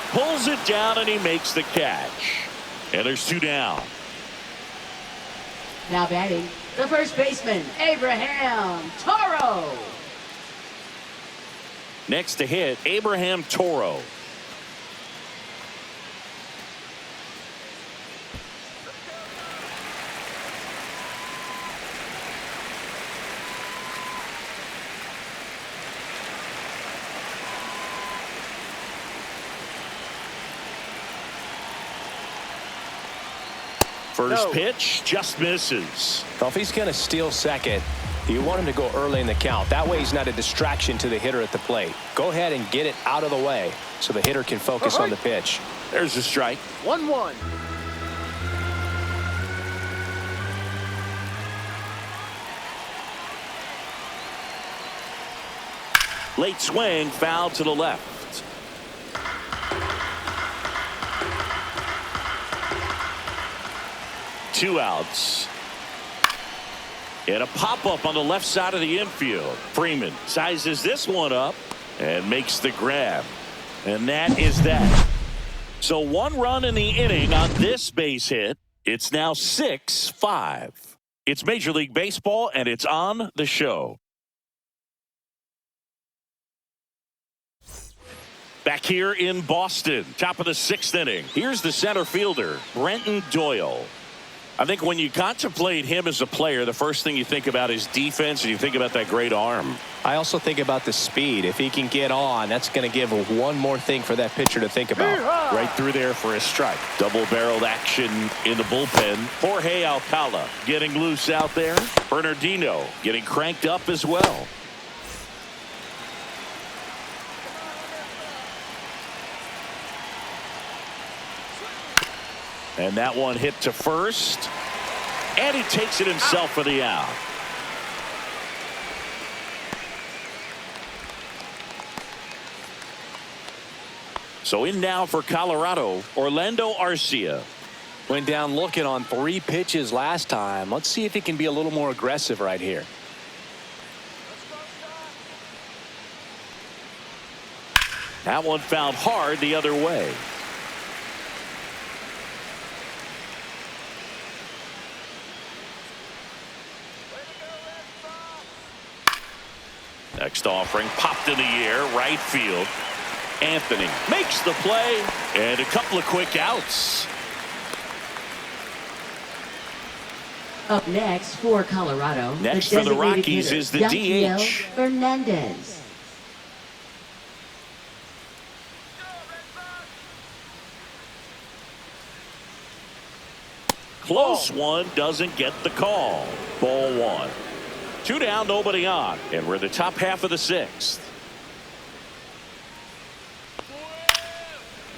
pulls it down, and he makes the catch. And there's two down. Now batting, the first baseman, Abraham Toro. Next to hit, Abraham Toro. First pitch just misses. Well, if he's going to steal second, you want him to go early in the count. That way he's not a distraction to the hitter at the plate. Go ahead and get it out of the way so the hitter can focus on the pitch. There's a strike. 1-1. Late swing, foul to the left. Two outs. And a pop-up on the left side of the infield. Freeman sizes this one up and makes the grab. And that is that. So one run in the inning on this base hit. It's now 6-5. It's Major League Baseball, and it's on the show. Back here in Boston, top of the sixth inning. Here's the center fielder, Brenton Doyle. I think when you contemplate him as a player, the first thing you think about is defense, and you think about that great arm. I also think about the speed. If he can get on, that's going to give one more thing for that pitcher to think about. Right through there for a strike. Double-barreled action in the bullpen. Jorge Alcala getting loose out there. Bernardino getting cranked up as well. And that one hit to first. And he takes it himself for the out. So in now for Colorado, Orlando Arcia. Went down looking on 3 pitches last time. Let's see if he can be a little more aggressive right here. That one found hard the other way. Next offering popped in the air, right field. Anthony makes the play, and a couple of quick outs. Up next for Colorado. Next for the designated Rockies hitter, is the Yadiel DH. Fernandez. Close one, doesn't get the call. Ball one. 2 down, nobody on. And we're the top half of the 6th.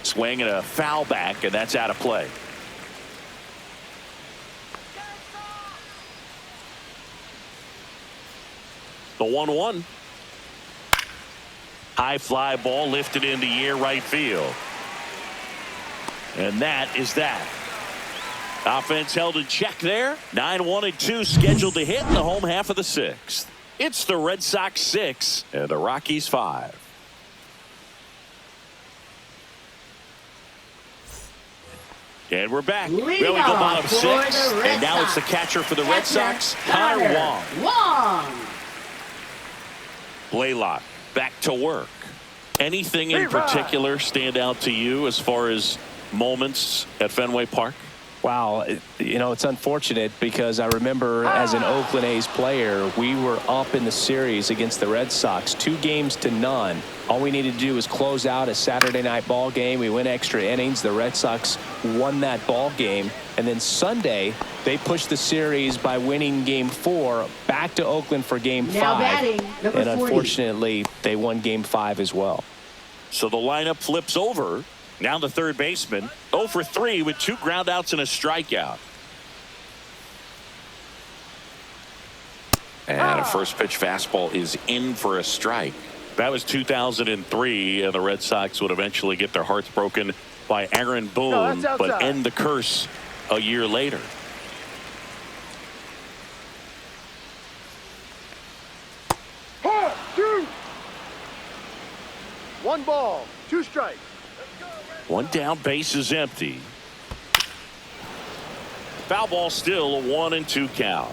Swing and a foul back, and that's out of play. The 1-1. High fly ball lifted in the air right field. And that is that. Offense held in check there. 9-1-2 scheduled to hit in the home half of the 6th. It's the Red Sox 6 and the Rockies 5. And we're back. Leading Well, we go off bottom for 6. the Red And now it's the Sox. catcher for the Red Sox, Connor Wong. Wong. Blaylock back to work. Anything in particular stand out to you as far as moments at Fenway Park? Wow, you know, it's unfortunate because I remember as an Oakland A's player, we were up in the series against the Red Sox 2-0. All we needed to do was close out a Saturday night ball game. We went extra innings. The Red Sox won that ball game. And then Sunday, they pushed the series by winning Game 4 back to Oakland for Game 5. Batting, number and 40. unfortunately, they won Game 5 as well. So the lineup flips over. Now the third baseman, 0 for 3 with 2 groundouts and a strikeout. And a first pitch fastball is in for a strike. That was 2003, and the Red Sox would eventually get their hearts broken by Aaron Boone, but end the curse a year later. Two. 1 ball, 2 strikes. 1 down, base is empty. Foul ball still, a 1-2 count.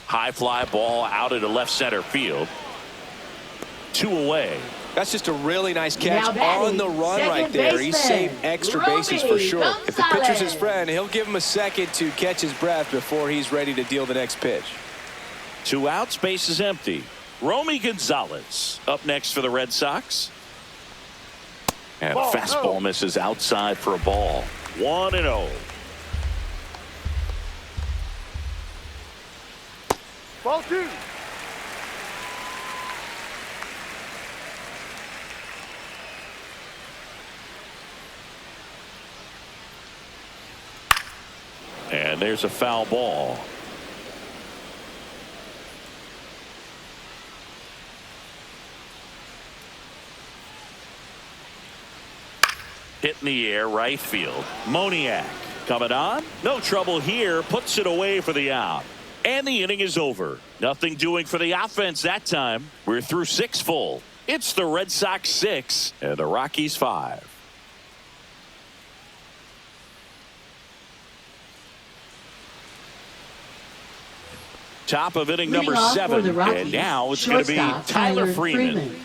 High fly ball out into left center field. 2 away. That's just a really nice catch Now batting, on the run right second there. He baseman, saved extra bases for sure. If the Gonzalez. pitcher's his friend, he'll give him a second to catch his breath before he's ready to deal the next pitch. 2 outs, base is empty. Romy Gonzalez up next for the Red Sox. And a fastball misses outside for a ball. 1-0. Ball 2. And there's a foul ball. Hit in the air, right field. Moniak coming on. No trouble here. Puts it away for the out. And the inning is over. Nothing doing for the offense that time. We're through 6 full. It's the Red Sox 6 and the Rockies 5. Top of inning Leading number off for 7. the Rockies, And now it's going to be shortstop Tyler Freeman.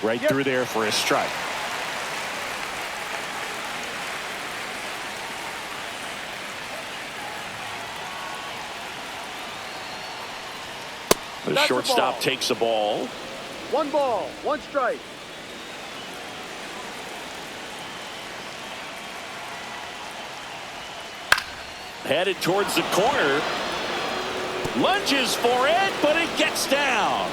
Right through there for a strike. The That's a shortstop ball. takes a ball. 1 ball, 1 strike. Headed towards the corner. Lunges for it, but it gets down.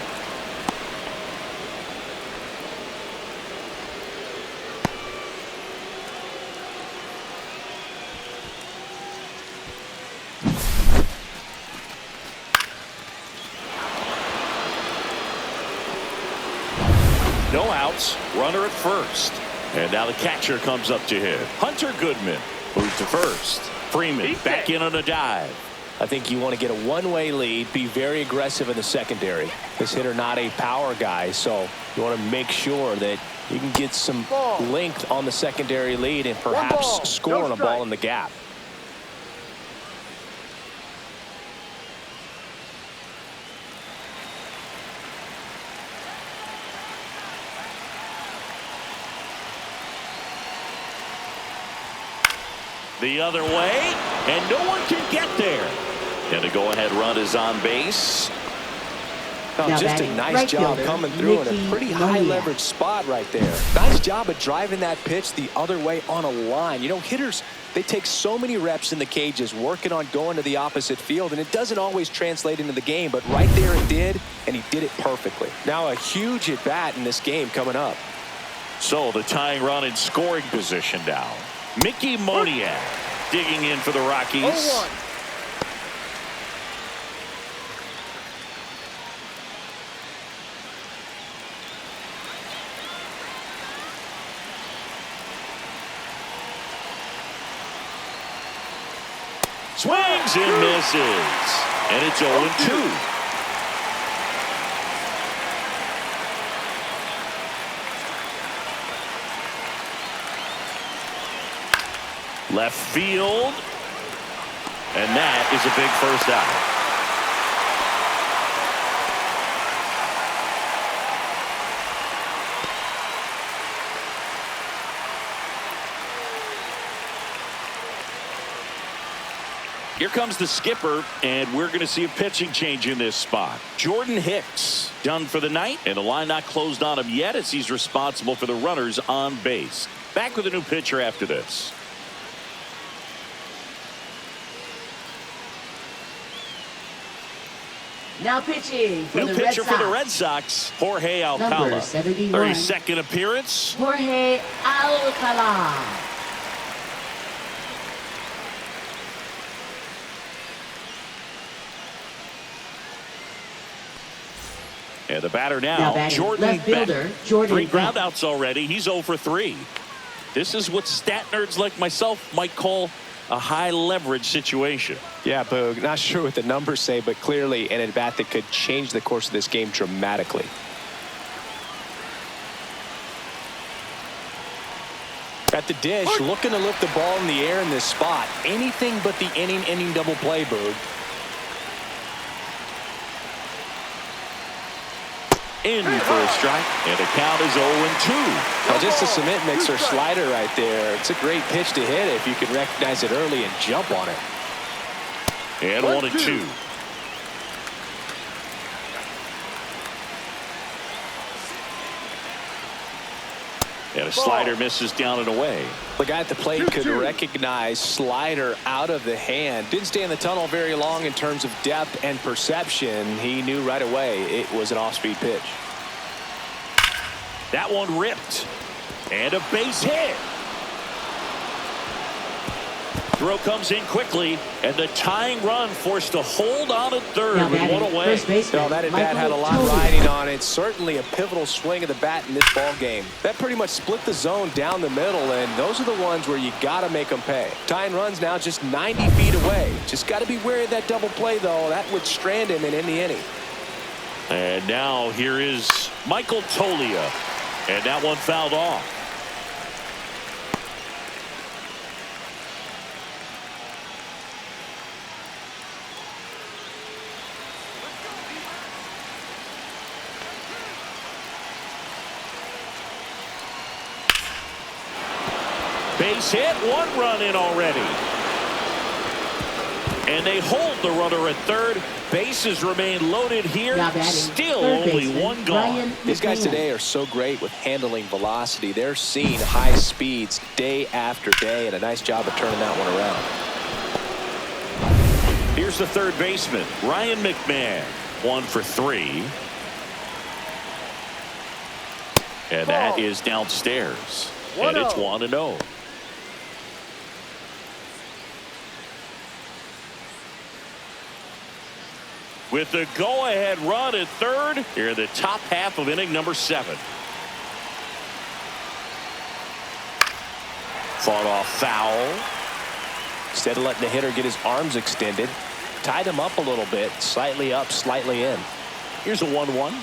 No outs, runner at first. And now the catcher comes up to hit. Hunter Goodman moves to first. Freeman back in on a dive. I think you want to get a one-way lead, be very aggressive in the secondary. This hitter not a power guy, so you want to make sure that you can get some length on the secondary lead and perhaps score on a ball in the gap. The other way, and no one can get there. And a go-ahead run is on base. Oh, just a nice job coming through in a pretty high leverage spot right there. Nice job of driving that pitch the other way on a line. You know, hitters, they take so many reps in the cages working on going to the opposite field, and it doesn't always translate into the game, but right there it did, and he did it perfectly. Now a huge at bat in this game coming up. So the tying run in scoring position now. Mickey Moniak digging in for the Rockies. 0-1. Swings and misses. And it's 0-2. Left field. And that is a big first out. Here comes the skipper, and we're going to see a pitching change in this spot. Jordan Hicks done for the night, and the line not closed on him yet as he's responsible for the runners on base. Back with a new pitcher after this. Now pitching for new the pitcher Red Sox. for the Red Sox, Jorge Number Alcala. 71. 32nd appearance. Jorge Alcala. And the batter now Jordan left fielder, Beck. Jordan 3 Beck. groundouts already. He's 0 for 3. This is what stat nerds like myself might call a high leverage situation. Yeah, Boog, not sure what the numbers say, but clearly an at-bat that could change the course of this game dramatically. At the dish, looking to lift the ball in the air in this spot. Anything but the inning double play, Boog. In for a strike, and the count is 0-2. Well, just a cement mixer slider right there. It's a great pitch to hit if you can recognize it early and jump on it. And 1-2. And a slider misses down and away. The guy at the plate could recognize slider out of the hand. Didn't stay in the tunnel very long in terms of depth and perception. He knew right away it was an off-speed pitch. That one ripped. And a base hit. Throw comes in quickly, and the tying run forced to hold on at third with one away. Well, that at-bat had a lot riding on it. Certainly a pivotal swing of the bat in this ball game. That pretty much split the zone down the middle, and those are the ones where you got to make them pay. Tying runs now just 90 feet away. Just got to be wary of that double play, though. That would strand him and end the inning. And now here is Michael Tolia, and that one fouled off. Base hit, 1 run in already. And they hold the runner at third. Bases remain loaded here. Still only 1 gone. These guys today are so great with handling velocity. They're seeing high speeds day after day, and a nice job of turning that one around. Here's the third baseman, Ryan McMahon. 1 for 3. And that is downstairs. And it's 1-0. With the go-ahead run at third, here in the top half of inning number 7. Fought off foul. Instead of letting the hitter get his arms extended, tied him up a little bit, slightly up, slightly in. Here's a 1-1.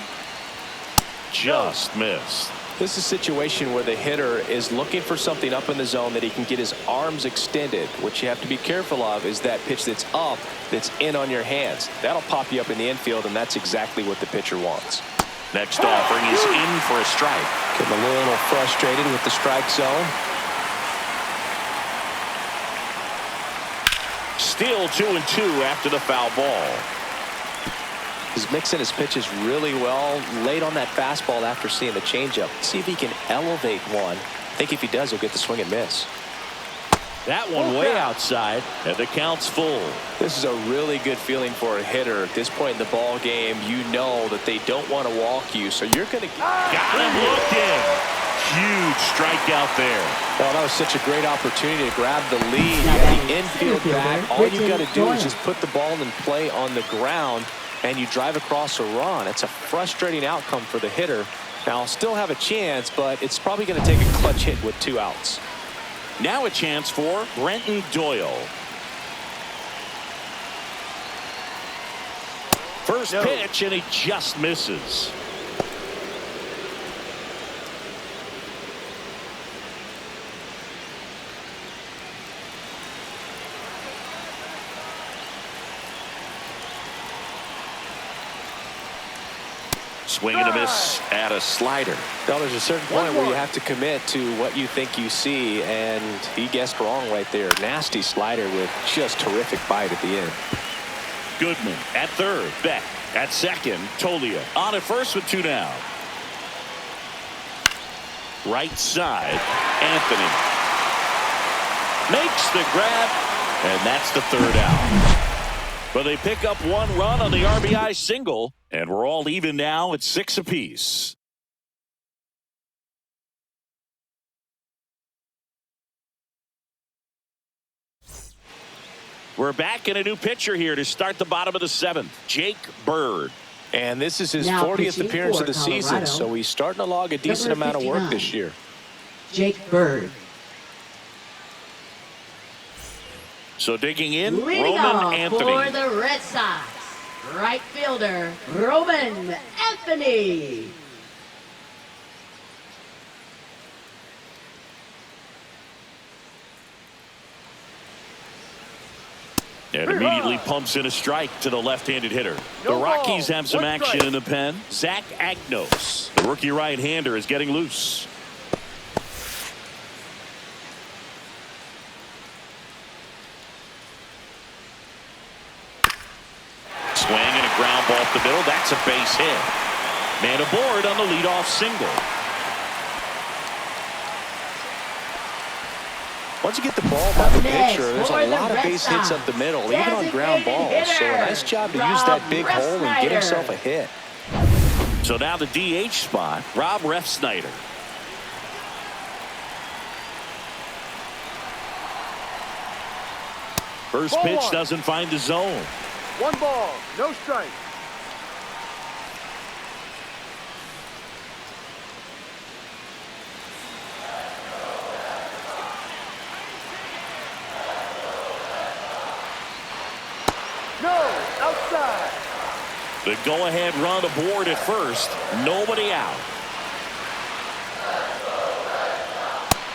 Just missed. This is a situation where the hitter is looking for something up in the zone that he can get his arms extended. What you have to be careful of is that pitch that's up, that's in on your hands. That'll pop you up in the infield, and that's exactly what the pitcher wants. Next offering is in for a strike. Getting a little frustrated with the strike zone. Still 2-2 after the foul ball. He's mixing his pitches really well. Late on that fastball after seeing the changeup. See if he can elevate one. I think if he does, he'll get the swing and miss. That one way outside, and the count's full. This is a really good feeling for a hitter. At this point in the ball game, you know that they don't want to walk you, so you're going to... Got him looking. Huge strikeout there. Well, that was such a great opportunity to grab the lead. You got the infield back. All you got to do is just put the ball in play on the ground, and you drive across a run. It's a frustrating outcome for the hitter. Now, I'll still have a chance, but it's probably going to take a clutch hit with 2 outs. Now a chance for Brenton Doyle. First pitch, and he just misses. Swing and a miss at a slider. Well, there's a certain point where you have to commit to what you think you see, and he guessed wrong right there. Nasty slider with just terrific bite at the end. Goodman at third. Beck at second. Tolia on at first with 2 down. Right side. Anthony makes the grab, and that's the 3rd out. But they pick up 1 run on the RBI single, and we're all even now at 6 apiece. We're back in a new pitcher here to start the bottom of the 7th. Jake Bird. And this is his Now 40th appearance of the Colorado, season, so he's starting to log a decent amount of work this year. Jake Bird. So digging in, Leading Roman off Anthony. for the Red Sox, right fielder, Roman Anthony. And immediately pumps in a strike to the left-handed hitter. The Rockies have some action in the pen. Zach Agnos, the rookie right-hander, is getting loose. Swing and a ground ball up the middle. That's a base hit. Man aboard on the leadoff single. Once you get the ball by the pitcher, there's a lot of base hits up the middle, even on ground balls. So a nice job to use that big hole and get himself a hit. So now the DH spot, Rob Refsnyder. First pitch doesn't find the zone. 1 ball, no strike. No, outside. The go-ahead run aboard at first. Nobody out.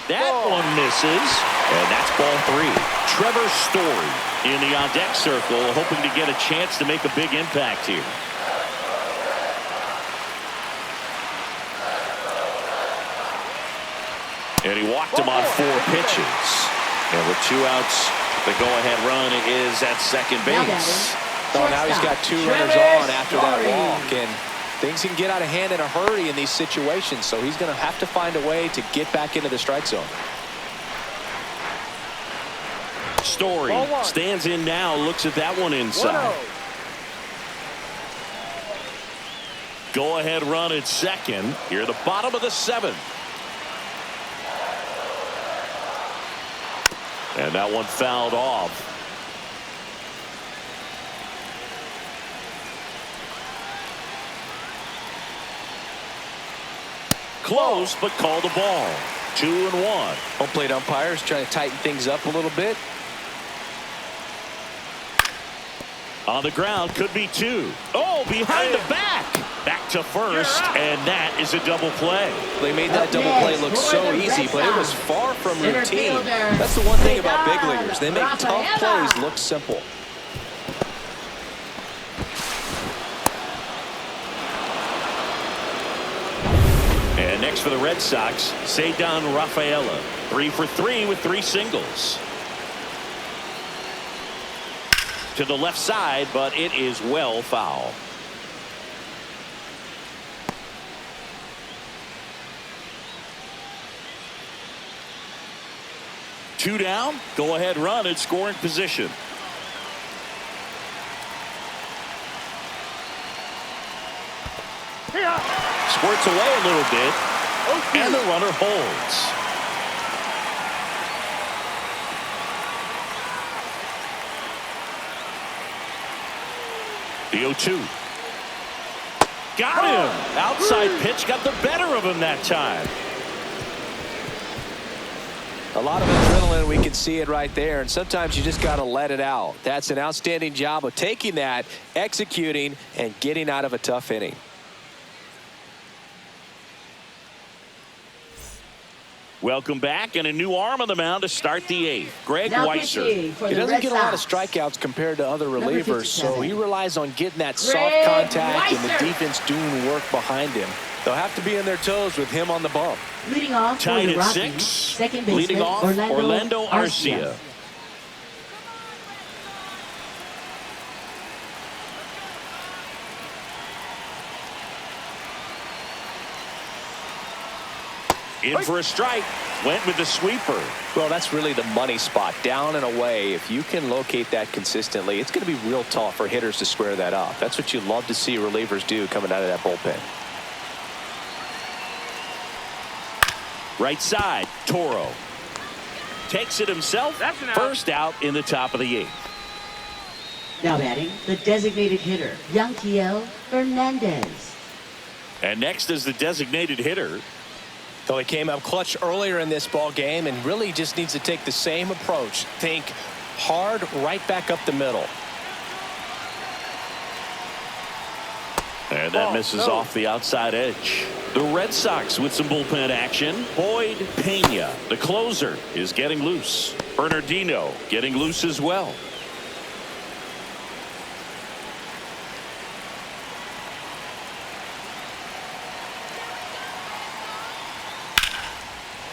That one misses. And that's ball 3. Trevor Story in the on-deck circle, hoping to get a chance to make a big impact here. And he walked him on 4 pitches. And with 2 outs, the go-ahead run is at second base. So now he's got 2 runners on after that walk, and things can get out of hand in a hurry in these situations, so he's going to have to find a way to get back into the strike zone. Story stands in now, looks at that one inside. Go-ahead run at second. Here at the bottom of the 7th. And that one fouled off. Close, but called a ball. 2-1. Home plate umpires trying to tighten things up a little bit. On the ground, could be 2. Oh, behind the back. Back to first, and that is a double play. They made that double play look so easy, but it was far from routine. That's the one thing about big leaguers. They make tough plays look simple. And next for the Red Sox, Ceddanne Rafaela. 3 for 3 with 3 singles. to the left side, but it is well foul. Two down. Go ahead run in scoring position. Squirts away a little bit. And the runner holds. The 0-2. Got him. Outside pitch got the better of him that time. A lot of adrenaline, we can see it right there, and sometimes you just got to let it out. That's an outstanding job of taking that, executing, and getting out of a tough inning. Welcome back, and a new arm on the mound to start the 8th. Greg Weisser. He doesn't get a lot of strikeouts compared to other relievers, so he relies on getting that soft contact and the defense doing work behind him. They'll have to be on their toes with him on the bump. Leading off for the Rockies, second baseman leading off Orlando Arcia. In for a strike. Went with the sweeper. Well, that's really the money spot. Down and away. If you can locate that consistently, it's going to be real tough for hitters to square that up. That's what you love to see relievers do coming out of that bullpen. Right side, Toro. Takes it himself. First out in the top of the 8th. Now batting, the designated hitter, Yanquiel Fernandez. And next is the designated hitter. So he came up clutch earlier in this ball game and really just needs to take the same approach. Think hard right back up the middle. And that misses off the outside edge. The Red Sox with some bullpen action. Boyd Pena, the closer, is getting loose. Bernardino getting loose as well.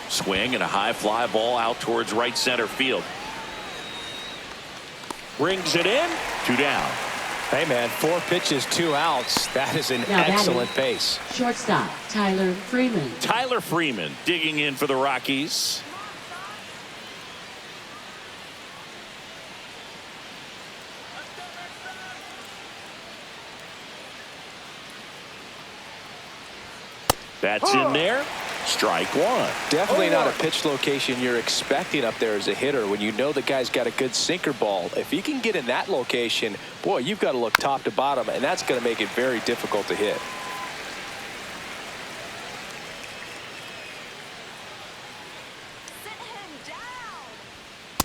Swing and a high fly ball out towards right center field. Brings it in. 2 down. Hey, man, 4 pitches, 2 outs. That is an excellent pace. Shortstop, Tyler Freeman. Tyler Freeman digging in for the Rockies. That's in there. Strike 1. Definitely not a pitch location you're expecting up there as a hitter when you know the guy's got a good sinker ball. If he can get in that location, boy, you've got to look top to bottom, and that's going to make it very difficult to hit.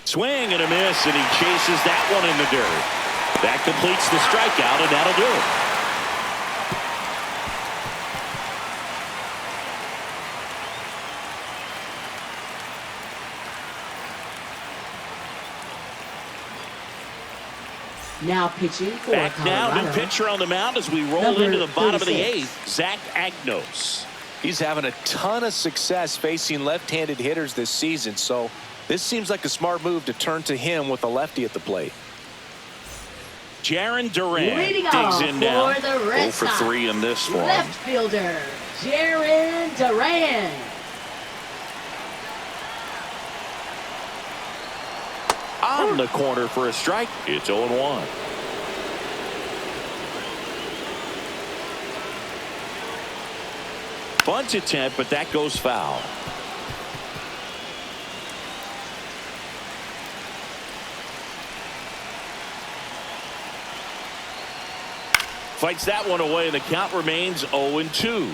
Swing and a miss, and he chases that one in the dirt. That completes the strikeout, and that'll do it. Now pitching for Back now, Colorado. new pitcher on the mound as we roll Number into the bottom 36. of the 8th. Zach Agnos. He's having a ton of success facing left-handed hitters this season, so this seems like a smart move to turn to him with a lefty at the plate. Jaron Duran Leading digs off in now. for the Red 0 for Sox. 3 in this one. Left fielder, Jaron Duran. On the corner for a strike. It's 0-1. Bunt attempt, but that goes foul. Fights that one away, and the count remains 0-2.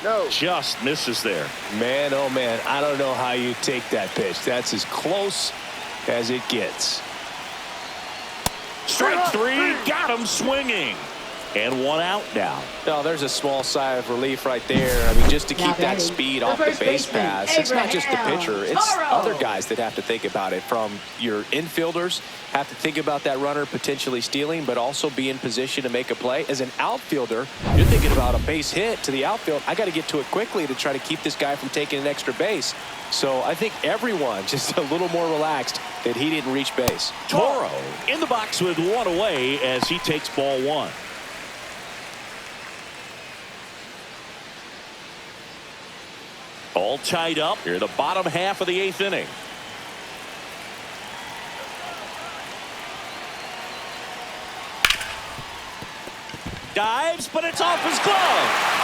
No. Just misses there. Man, oh man, I don't know how you take that pitch. That's as close as it gets. Strike 3, got him swinging. And one out now. Oh, there's a small sigh of relief right there. I mean, just to keep that speed off the base pass. It's not just the pitcher. It's other guys that have to think about it. From your infielders, have to think about that runner potentially stealing, but also be in position to make a play. As an outfielder, you're thinking about a base hit to the outfield. I got to get to it quickly to try to keep this guy from taking an extra base. So I think everyone just a little more relaxed that he didn't reach base. Toro in the box with one away as he takes ball one. All tied up here in the bottom half of the 8th inning. Dives, but it's off his glove.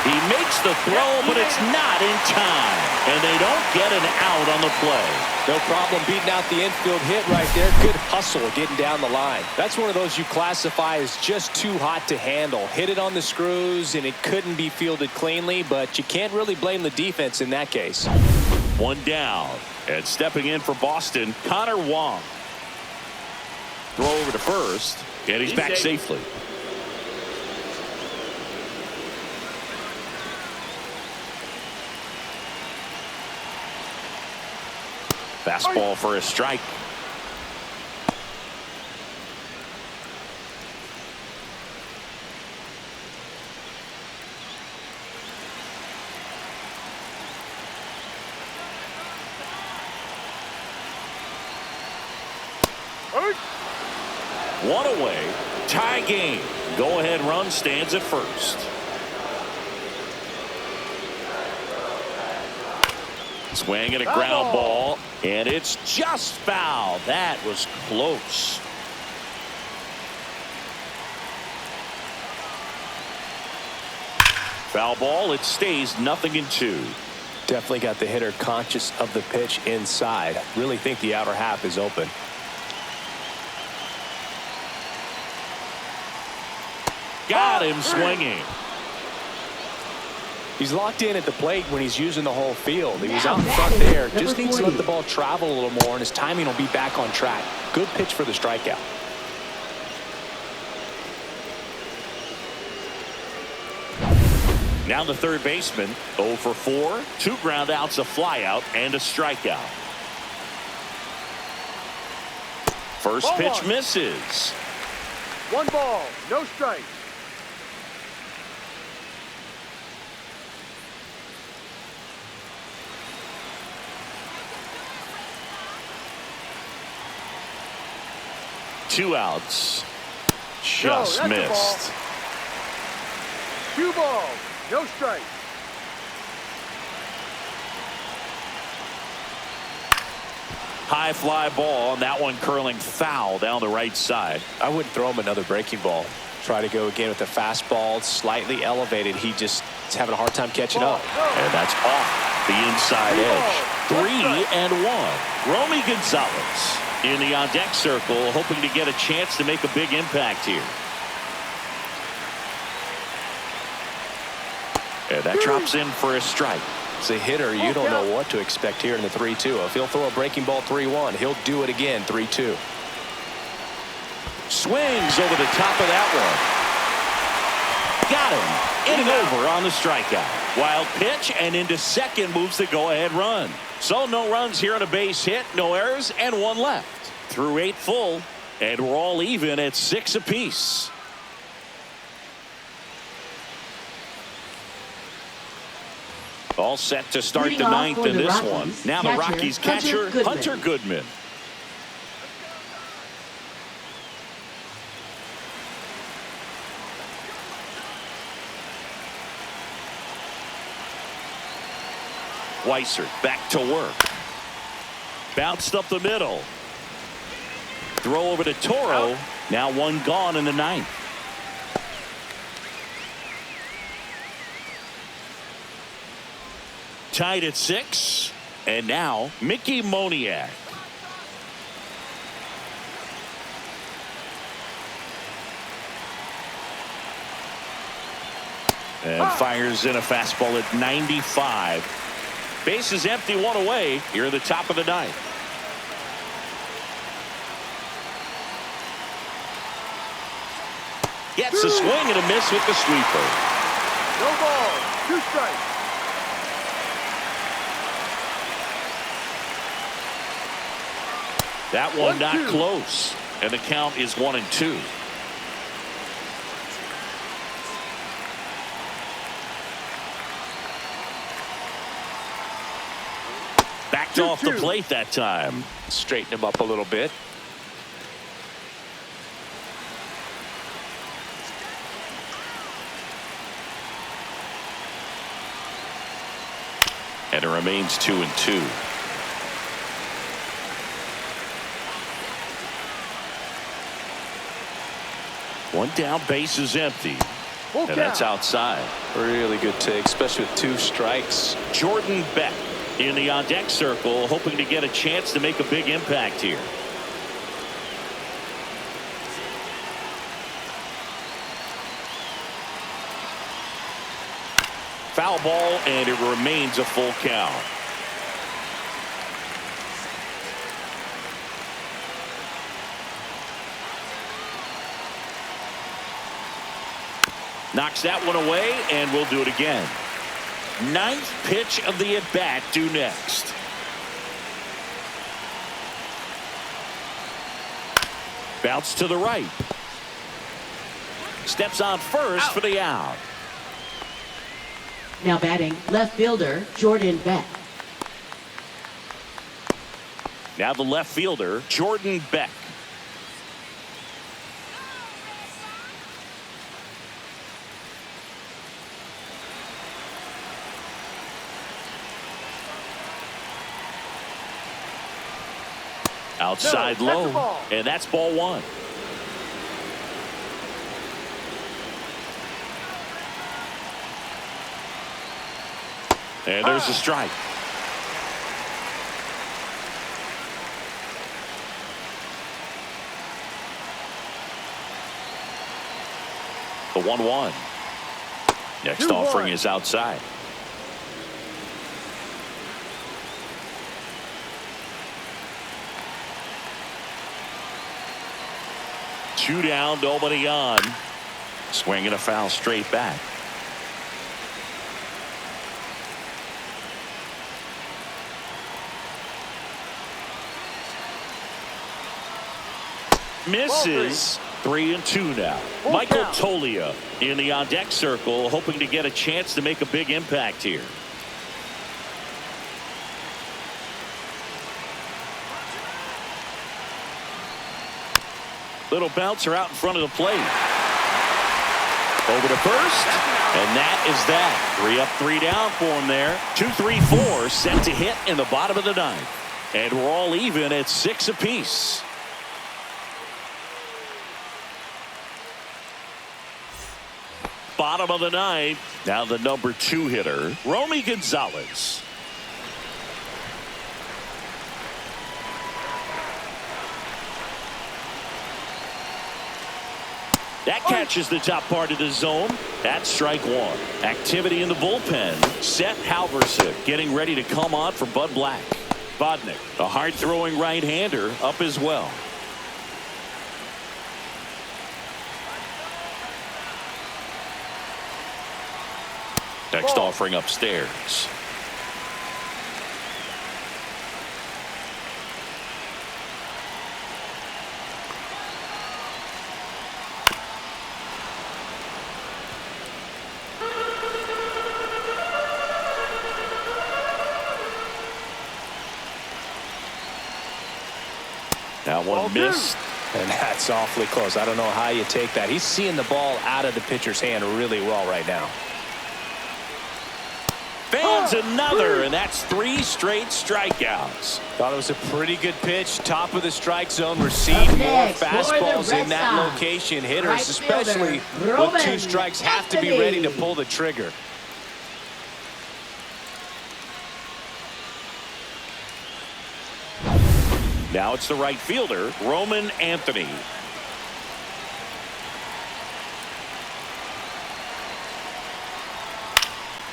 He makes the throw, but it's not in time. And they don't get an out on the play. No problem beating out the infield hit right there. Good hustle getting down the line. That's one of those you classify as just too hot to handle. Hit it on the screws, and it couldn't be fielded cleanly, but you can't really blame the defense in that case. One down. And stepping in for Boston, Connor Wong. Throw over to first, and he's back safely. Fastball for a strike. One away. Tie game. Go ahead run stands at first. Swing and a ground ball, and it's just foul. That was close. Foul ball. It stays 0-2. Definitely got the hitter conscious of the pitch inside. Really think the outer half is open. Got him swinging. He's locked in at the plate when he's using the whole field. He was out in front there. Just needs to let the ball travel a little more, and his timing will be back on track. Good pitch for the strikeout. Now the third baseman, 0 for 4, 2 ground outs, a flyout, and a strikeout. First pitch misses. 1 ball, no strike. Two outs. Just missed. 2 balls, no strike. High fly ball, and that one curling foul down the right side. I wouldn't throw him another breaking ball. Try to go again with the fastball, slightly elevated. He just is having a hard time catching up. And that's off the inside edge. 3-1. Romy Gonzalez in the on-deck circle, hoping to get a chance to make a big impact here. And that drops in for a strike. As a hitter, you don't know what to expect here in the 3-2. If he'll throw a breaking ball 3-1, he'll do it again 3-2. Swings over the top of that one. Got him. In and over on the strikeout. Wild pitch, and into second moves the go-ahead run. So no runs here on a base hit, no errors, and 1 left. Through 8 full, and we're all even at 6 apiece. All set to start the 9th in this one. Now the Rockies catcher, Hunter Goodman. Weiser back to work. Bounced up the middle. Throw over to Toro. Now 1 gone in the 9th. Tied at 6. And now Mickey Moniak. And fires in a fastball at 95. Base is empty, 1 away. Here at the top of the 9th. Gets a swing and a miss with the sweeper. No ball. 2 strikes. That one not 1-2. close. And the count is 1-2. Backed off the plate that time. Straighten him up a little bit. And it remains 2-2. One down, base is empty. And that's outside. Really good take, especially with 2 strikes. Jordan Beck in the on-deck circle, hoping to get a chance to make a big impact here. Foul ball, and it remains a full count. Knocks that one away, and we'll do it again. 9th pitch of the at-bat due next. Bounce to the right. Steps on first for the out. Now batting, left fielder, Jordan Beck. Now the left fielder, Jordan Beck. Outside low, and that's ball 1. And there's a strike. The 1-1. Next offering is outside. Two down, nobody on. Swinging a foul straight back. Misses. 3-2 now. Michael Tolia in the on-deck circle, hoping to get a chance to make a big impact here. Little bouncer out in front of the plate. Over to first, and that is that. 3 up, 3 down for him there. 2, 3, 4 set to hit in the bottom of the 9th. And we're all even at 6 apiece. Bottom of the 9th. Now the number 2 hitter, Romy Gonzalez. That catches the top part of the zone. That's strike 1. Activity in the bullpen. Seth Halverson getting ready to come on for Bud Black. Bodnick, a hard-throwing right-hander, up as well. Next offering upstairs. That one missed. And that's awfully close. I don't know how you take that. He's seeing the ball out of the pitcher's hand really well right now. Fans another, and that's 3 straight strikeouts. Thought it was a pretty good pitch. Top of the strike zone. We're seeing more fastballs in that location. Hitters, especially with 2 strikes, have to be ready to pull the trigger. Now it's the right fielder, Roman Anthony.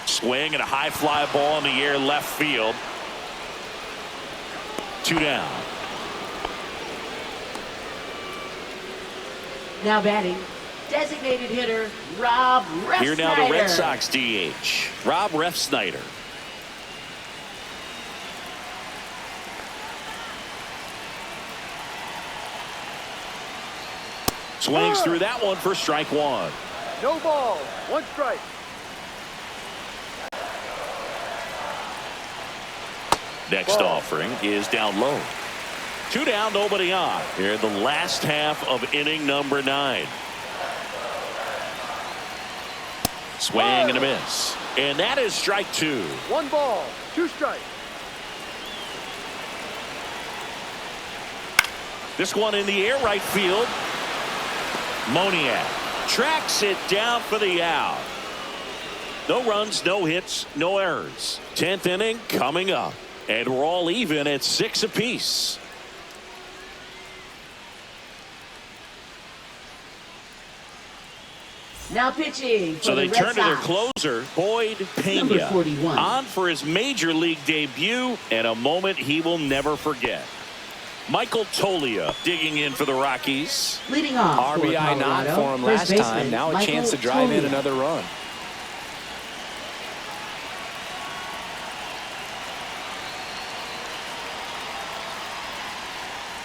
Swing and a high fly ball in the air left field. 2 down. Now batting, Designated hitter, Rob Refsnyder. Here now the Red Sox DH, Rob Refsnyder. Swings through that one for strike one. No ball. One strike. Next offering is down low. 2 down, nobody on. Here in the last half of inning number 9. Swing and a miss. And that is strike 2. 1 ball. 2 strikes. This one in the air, right field. Moniak tracks it down for the out. No runs, no hits, no errors. 10th inning coming up. And we're all even at 6 apiece. Now pitching for So they the turn Red to their Sox. closer, Boyd Number Pena, 41. on for his major league debut and a moment he will never forget. Michael Tolia digging in for the Rockies. Leading off for RBI not Colorado, for him first last time. baseman Now a Michael chance to drive in Tolia. another run.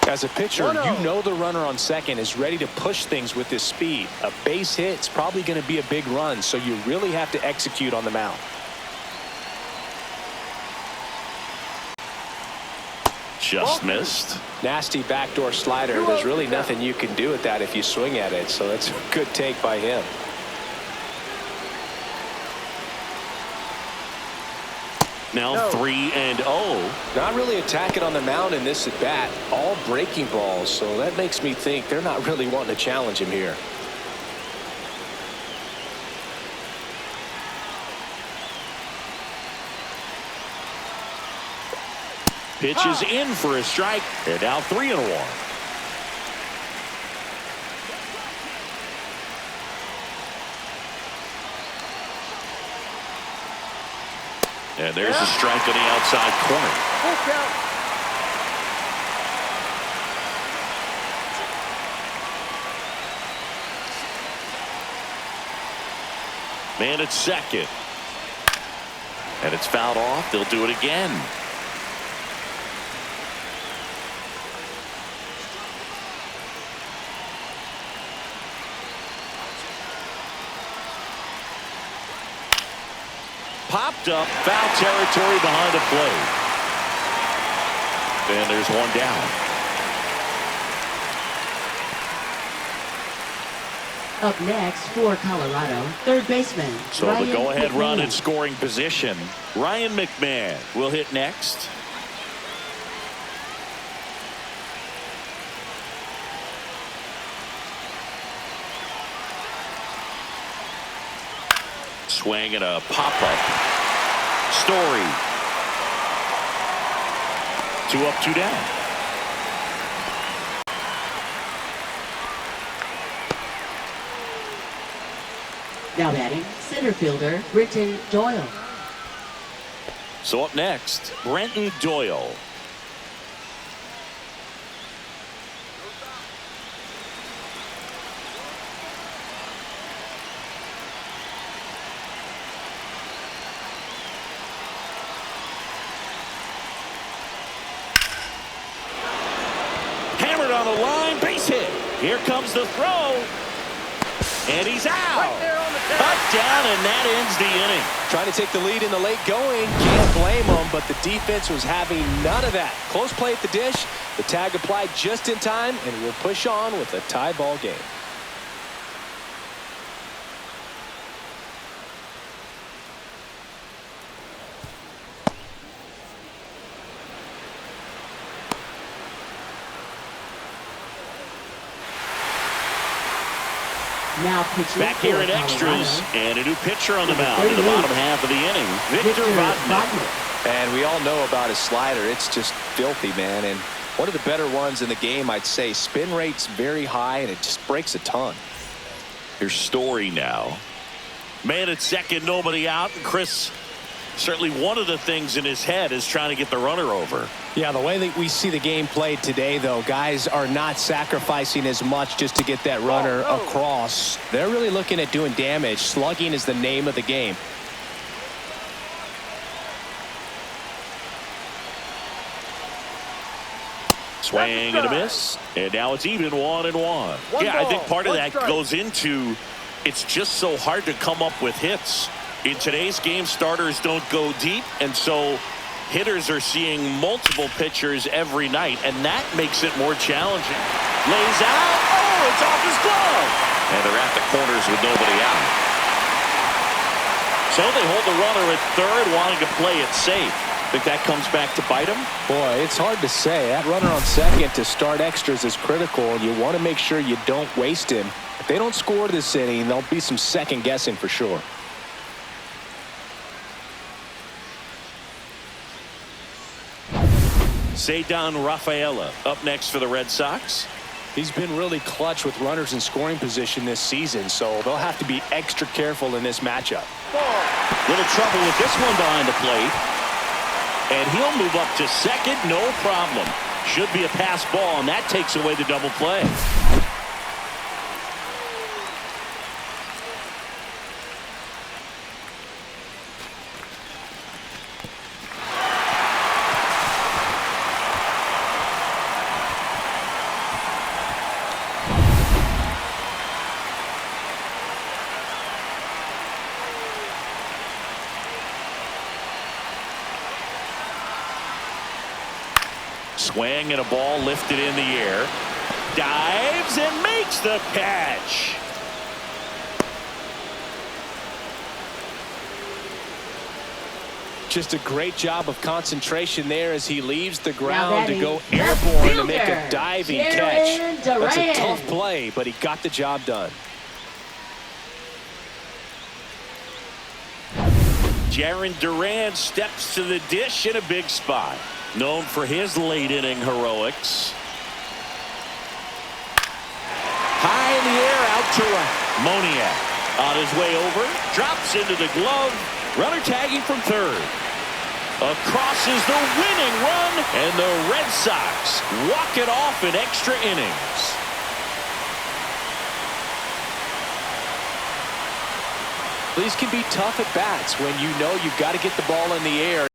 As a pitcher, 1-0. you know the runner on second is ready to push things with his speed. A base hit's probably going to be a big run, so you really have to execute on the mound. Just missed. Nasty backdoor slider. There's really nothing you can do with that if you swing at it, so that's a good take by him. Now 3-0. Not really attacking on the mound in this at bat. All breaking balls, so that makes me think they're not really wanting to challenge him here. Pitches in for a strike. And now 3-1. And there's a strike on the outside corner. Full count. Man at second. And it's fouled off. They'll do it again. Popped up, foul territory behind the plate. And there's one down. Up next for Colorado, third baseman So Ryan the go-ahead McMahon. run in scoring position. Ryan McMahon will hit next. Swing and a pop-up. Story. 2 up, 2 down. Now batting, center fielder Brenton Doyle. So up next, Brenton Doyle. Hammered on the line, base hit. Here comes the throw. And he's out. Right there on the tag. Cut down, and that ends the inning. Trying to take the lead in the late going. Can't blame them, but the defense was having none of that. Close play at the dish. The tag applied just in time, and we'll push on with a tie ball game. Now pitching Back here for in extras, Colorado, and a new pitcher on the mound in the bottom half of the inning, Victor Vodnik. And we all know about his slider. It's just filthy, man. And one of the better ones in the game, I'd say. Spin rate's very high, and it just breaks a ton. Here's Story now. Man at second, nobody out. And Chris Certainly one of the things in his head is trying to get the runner over. Yeah, the way that we see the game played today, though, guys are not sacrificing as much just to get that runner across. They're really looking at doing damage. Slugging is the name of the game. Swing and a miss, and now it's even 1-1. Yeah, I think part of that goes into it's just so hard to come up with hits. In today's game, starters don't go deep, and so hitters are seeing multiple pitchers every night, and that makes it more challenging. Lays out. Oh, it's off his glove. And they're at the corners with nobody out. So they hold the runner at third, wanting to play it safe. Think that comes back to bite him? Boy, it's hard to say. That runner on second to start extras is critical, and you want to make sure you don't waste him. If they don't score this inning, there'll be some second guessing for sure. Cedar Rafaela up next for the Red Sox. He's been really clutch with runners in scoring position this season, so they'll have to be extra careful in this matchup. Little trouble with this one behind the plate. And he'll move up to second, no problem. Should be a pass ball, and that takes away the double play. Swing and a ball lifted in the air. Dives and makes the catch. Just a great job of concentration there as he leaves the ground to go airborne to make a diving catch. That's a tough play, but he got the job done. Jarren Duran steps to the dish in a big spot. Known for his late inning heroics. High in the air, out to right. Moniak on his way over, drops into the glove. Runner tagging from third. Across is the winning run, and the Red Sox walk it off in extra innings. These can be tough at bats when you know you've got to get the ball in the air.